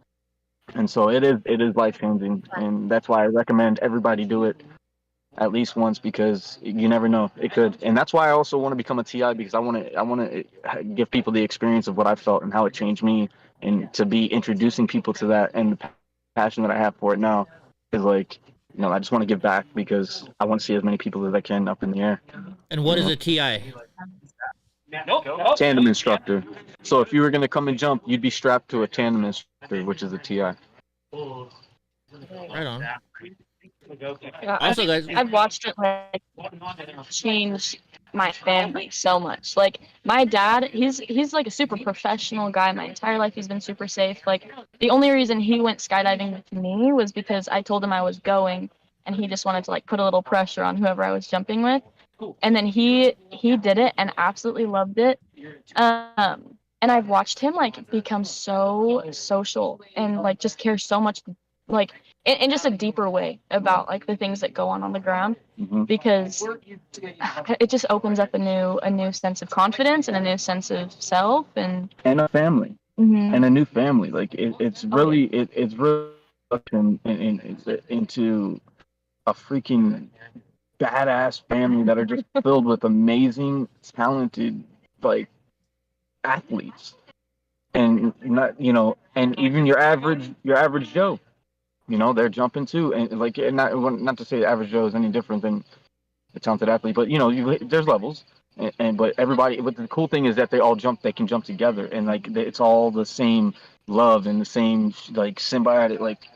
And so it is life changing, and that's why I recommend everybody do it at least once, because you never know, it could. And that's why I also want to become a TI, because I want to give people the experience of what I felt and how it changed me, and to be introducing people to that. And the passion that I have for it now is like, I just want to give back, because I want to see as many people as I can up in the air. And what is a TI? Tandem instructor. So if you were going to come and jump, you'd be strapped to a tandem instructor, which is a TI. Right on. Yeah, Also, guys, I've watched it like change my family so much. Like my dad, he's like a super professional guy. My entire life he's been super safe. Like the only reason he went skydiving with me was because I told him I was going, and he just wanted to like put a little pressure on whoever I was jumping with. And then he did it and absolutely loved it. And I've watched him like become so social and like just care so much, like in just a deeper way about like the things that go on the ground, because it just opens up a new sense of confidence and a new sense of self and a family and a new family. Like it's really into a freaking badass family that are just filled with amazing, talented, like, athletes, and not, and even your average Joe, they're jumping too, and like, and not to say the average Joe is any different than a talented athlete, but there's levels, but everybody. But the cool thing is that they can jump together, and like it's all the same love and the same like symbiotic, like,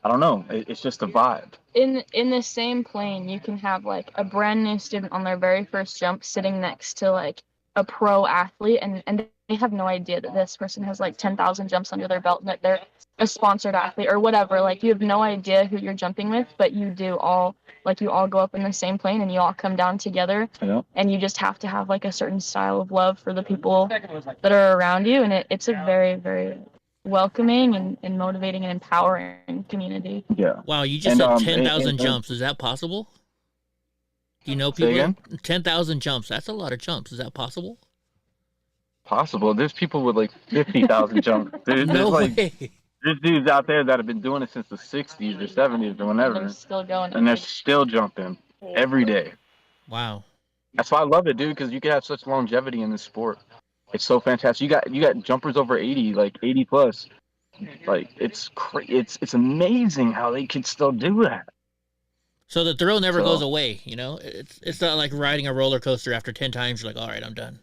I don't know, it's just a vibe. In the same plane, you can have like a brand new student on their very first jump sitting next to like a pro athlete, and they have no idea that this person has like 10,000 jumps under their belt and that they're a sponsored athlete or whatever. Like, you have no idea who you're jumping with, but you do all, like, you all go up in the same plane and you all come down together. Yeah. And you just have to have like a certain style of love for the people that are around you, and it's a very, very welcoming and motivating and empowering community. Yeah. Wow, you just said 10,000 jumps. Is that possible? Do you know people? 10,000 jumps. That's a lot of jumps. Is that possible? Possible. There's people with like 50,000 jumps. There's way. There's dudes out there that have been doing it since the 60s or 70s or whenever. They're still going. And they're still jumping every day. Wow. That's why I love it, dude, because you can have such longevity in this sport. It's so fantastic. You got jumpers over 80, like 80 plus. Like, it's amazing how they can still do that. So the thrill never goes away, It's not like riding a roller coaster. After 10 times, you're like, all right, I'm done.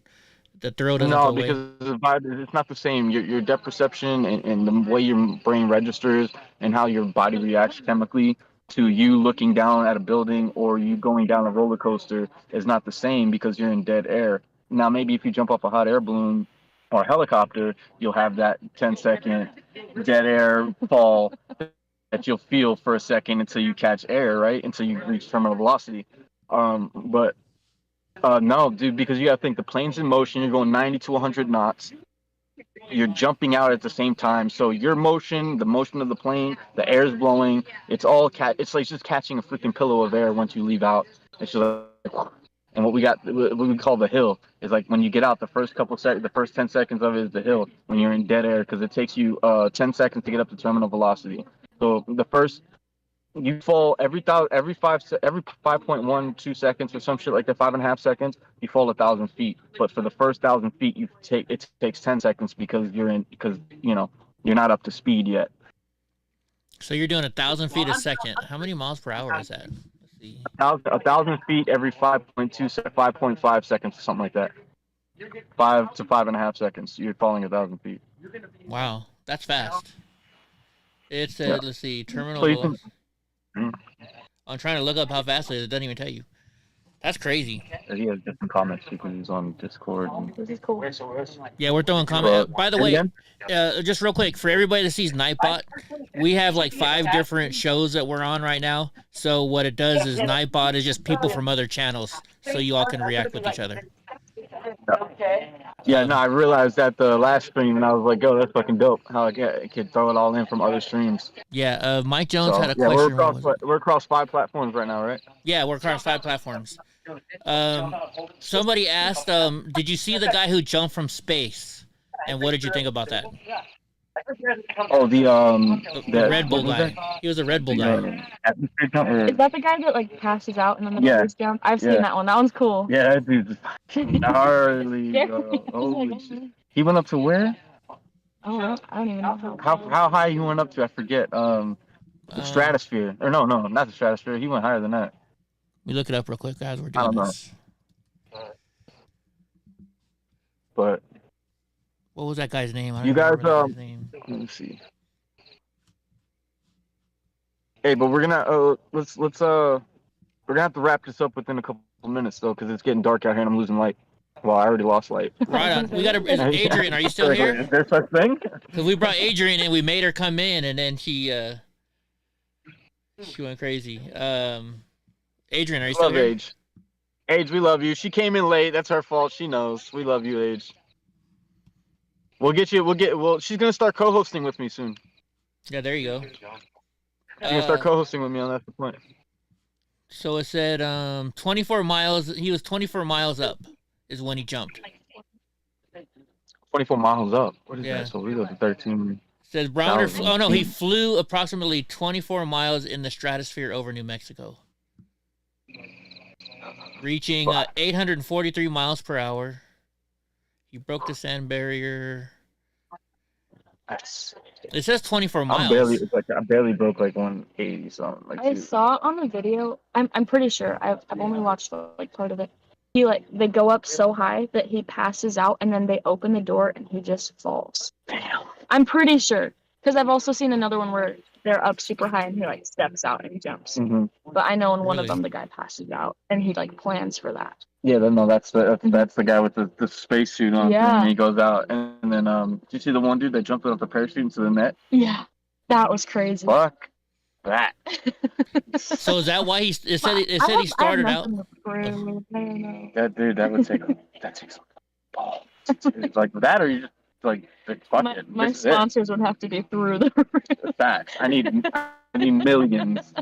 The thrill doesn't go away. No, because it's not the same. Your depth perception and the way your brain registers and how your body reacts chemically to you looking down at a building or you going down a roller coaster is not the same because you're in dead air. Now, maybe if you jump off a hot air balloon or a helicopter, you'll have that 10-second dead air fall that you'll feel for a second until you catch air, right? Until you reach terminal velocity. But no, dude, because you got to think the plane's in motion. You're going 90 to 100 knots. You're jumping out at the same time. So your motion, the motion of the plane, the air's blowing. It's all it's like just catching a freaking pillow of air once you leave out. It's just like, and what we call the hill is like when you get out, the first 10 seconds of it is the hill when you're in dead air because it takes you 10 seconds to get up to terminal velocity. So you fall every 5.12 seconds or some shit like that, 5.5 seconds, you fall 1,000 feet. But for the first 1,000 feet, it takes 10 seconds because you're not up to speed yet. So you're doing 1,000 feet a second. How many miles per hour is that? Let's see. 1,000 feet every 5.5 seconds or something like that. 5 to 5.5 seconds, you're falling 1,000 feet. Wow, that's fast. It said, let's see, terminal. I'm trying to look up how fast it is. It doesn't even tell you. That's crazy. He has different comments you can use on Discord. This is cool. Yeah, we're throwing comments. By the way, just real quick, for everybody that sees Nightbot, we have like 5 different shows that we're on right now. So what it does is Nightbot is just people from other channels, so you all can react with each other. Yeah, no, I realized that the last stream, and I was like, "Yo, that's fucking dope." How I could throw it all in from other streams. Yeah, Mike Jones had a question. We're across 5 platforms right now, right? Yeah, we're across 5 platforms. Somebody asked, did you see the guy who jumped from space? And what did you think about that? Oh, the Red Bull guy. He was a Red Bull guy. Is that the guy that like passes out and then the first jump? I've seen that one. That one's cool. Yeah, that dude's gnarly. Holy shit. He went up to where? Oh, I don't even know how high he went up to. I forget. The stratosphere. Or no, not the stratosphere. He went higher than that. We look it up real quick, guys. We're doing this. But what was that guy's name? You guys, let me see. Hey, but we're gonna let's we're gonna have to wrap this up within a couple of minutes though, because it's getting dark out here and I'm losing light. Well, I already lost light. Right on. We got Adrian. Are you still here? Is there such thing? Because we brought Adrian and we made her come in, and then she went crazy. Adrian, are you still here? Age, we love you. She came in late. That's her fault. She knows. We love you, Age. She's gonna start co-hosting with me soon. Yeah, there you go. She's gonna start co-hosting with me on that point. So it said 24 miles. He was 24 miles up is when he jumped. 24 miles up. What is that? So we go to 13. Says Barometer. Oh no, he flew approximately 24 miles in the stratosphere over New Mexico, reaching 843 miles per hour. He broke the sand barrier. It says 24 miles. I barely broke like 180 something. Like I saw on the video. I'm pretty sure. I've only watched like part of it. They go up so high that he passes out, and then they open the door and he just falls. Damn. I'm pretty sure, because I've also seen another one where they're up super high and he like steps out and jumps. Mm-hmm. But I know in one of them the guy passes out and he like plans for that. Yeah, no, that's the guy with the spacesuit on. Yeah. And he goes out, and then did you see the one dude that jumped off the parachute into the net? Yeah, that was crazy. Fuck that. So is that why he said he started out? That dude, that takes balls. Like that, or you just like fuck it. My sponsors would have to be through the roof. Facts. I need millions.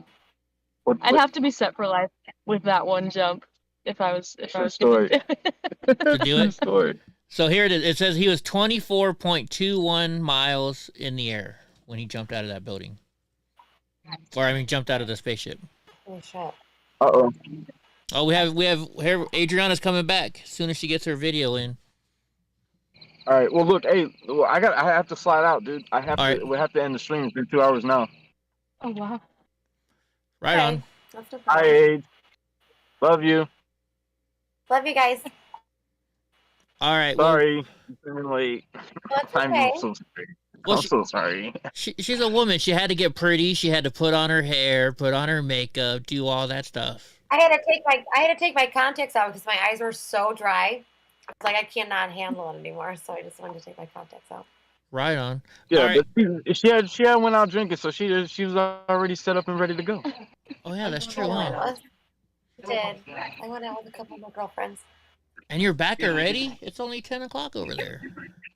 I'd have to be set for life with that one jump if I was story. To do it. Story. So here it is. It says he was 24.21 miles in the air when he jumped out of that building. Or I mean, jumped out of the spaceship. Oh shit. Uh-oh. Oh, we have here. Adriana's coming back as soon as she gets her video in. All right. Well, look. Hey, I have to slide out, dude. We have to end the stream. It's been 2 hours now. Oh wow. Right on. Hi, Age. Love you. Love you guys. All right. Sorry. It's been late. That's I'm okay. so sorry. Well, I'm so sorry. She's a woman. She had to get pretty. She had to put on her hair, put on her makeup, do all that stuff. I had to take my contacts out because my eyes were so dry. I was like, I cannot handle it anymore. So I just wanted to take my contacts out. Right on. Yeah, right. but she had went out drinking, so she was already set up and ready to go. Oh yeah, that's true. I did. I went out with a couple of my girlfriends. And you're back already? It's only 10 o'clock over there.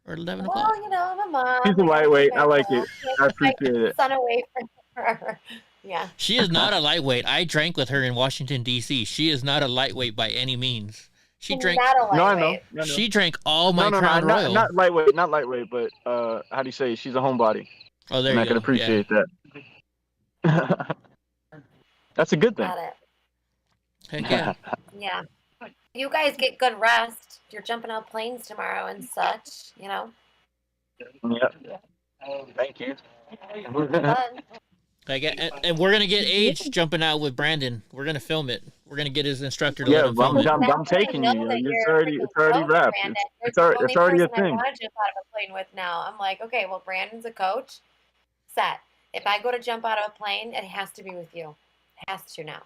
Or 11 o'clock. Well, you know, I'm a mom. She's a lightweight. I like it. I appreciate it. Son away from her. Yeah. She is not a lightweight. I drank with her in Washington, D.C. She is not a lightweight by any means. She drank. No, I know. No. She drank all my Crown Royal. Not lightweight, but how do you say? She's a homebody. Oh, there and you go. I can appreciate that. That's a good thing. Got it. Heck yeah. Yeah. You guys get good rest. You're jumping out planes tomorrow and such, you know. Yeah. Thank you. And we're gonna get Age jumping out with Brandon. We're gonna film it. We're gonna get his instructor to Yeah, let him film it. I'm taking you. It's already wrapped. It's already a thing. I want to jump out of a plane with now. I'm like, okay, well, Brandon's a coach. Set. If I go to jump out of a plane, it has to be with you. It has to now.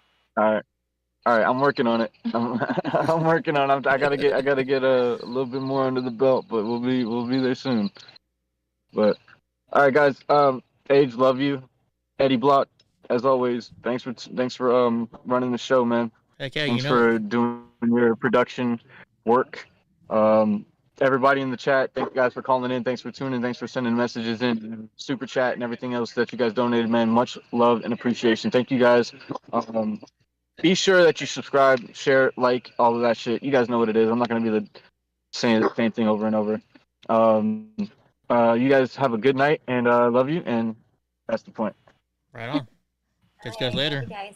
All right, I'm working on it. I'm working on it. I gotta get a little bit more under the belt, but we'll be there soon. But all right, guys. Age, love you. Eddie Block, as always. Thanks for running the show, man. Heck yeah, thanks for doing your production work. Everybody in the chat, thank you guys for calling in. Thanks for tuning. Thanks for sending messages in, super chat, and everything else that you guys donated, man. Much love and appreciation. Thank you guys. Be sure that you subscribe, share, like, all of that shit. You guys know what it is. I'm not going to be saying the same thing over and over. You guys have a good night, and love you, and that's the point. Right on. Catch you guys later. Thank you guys.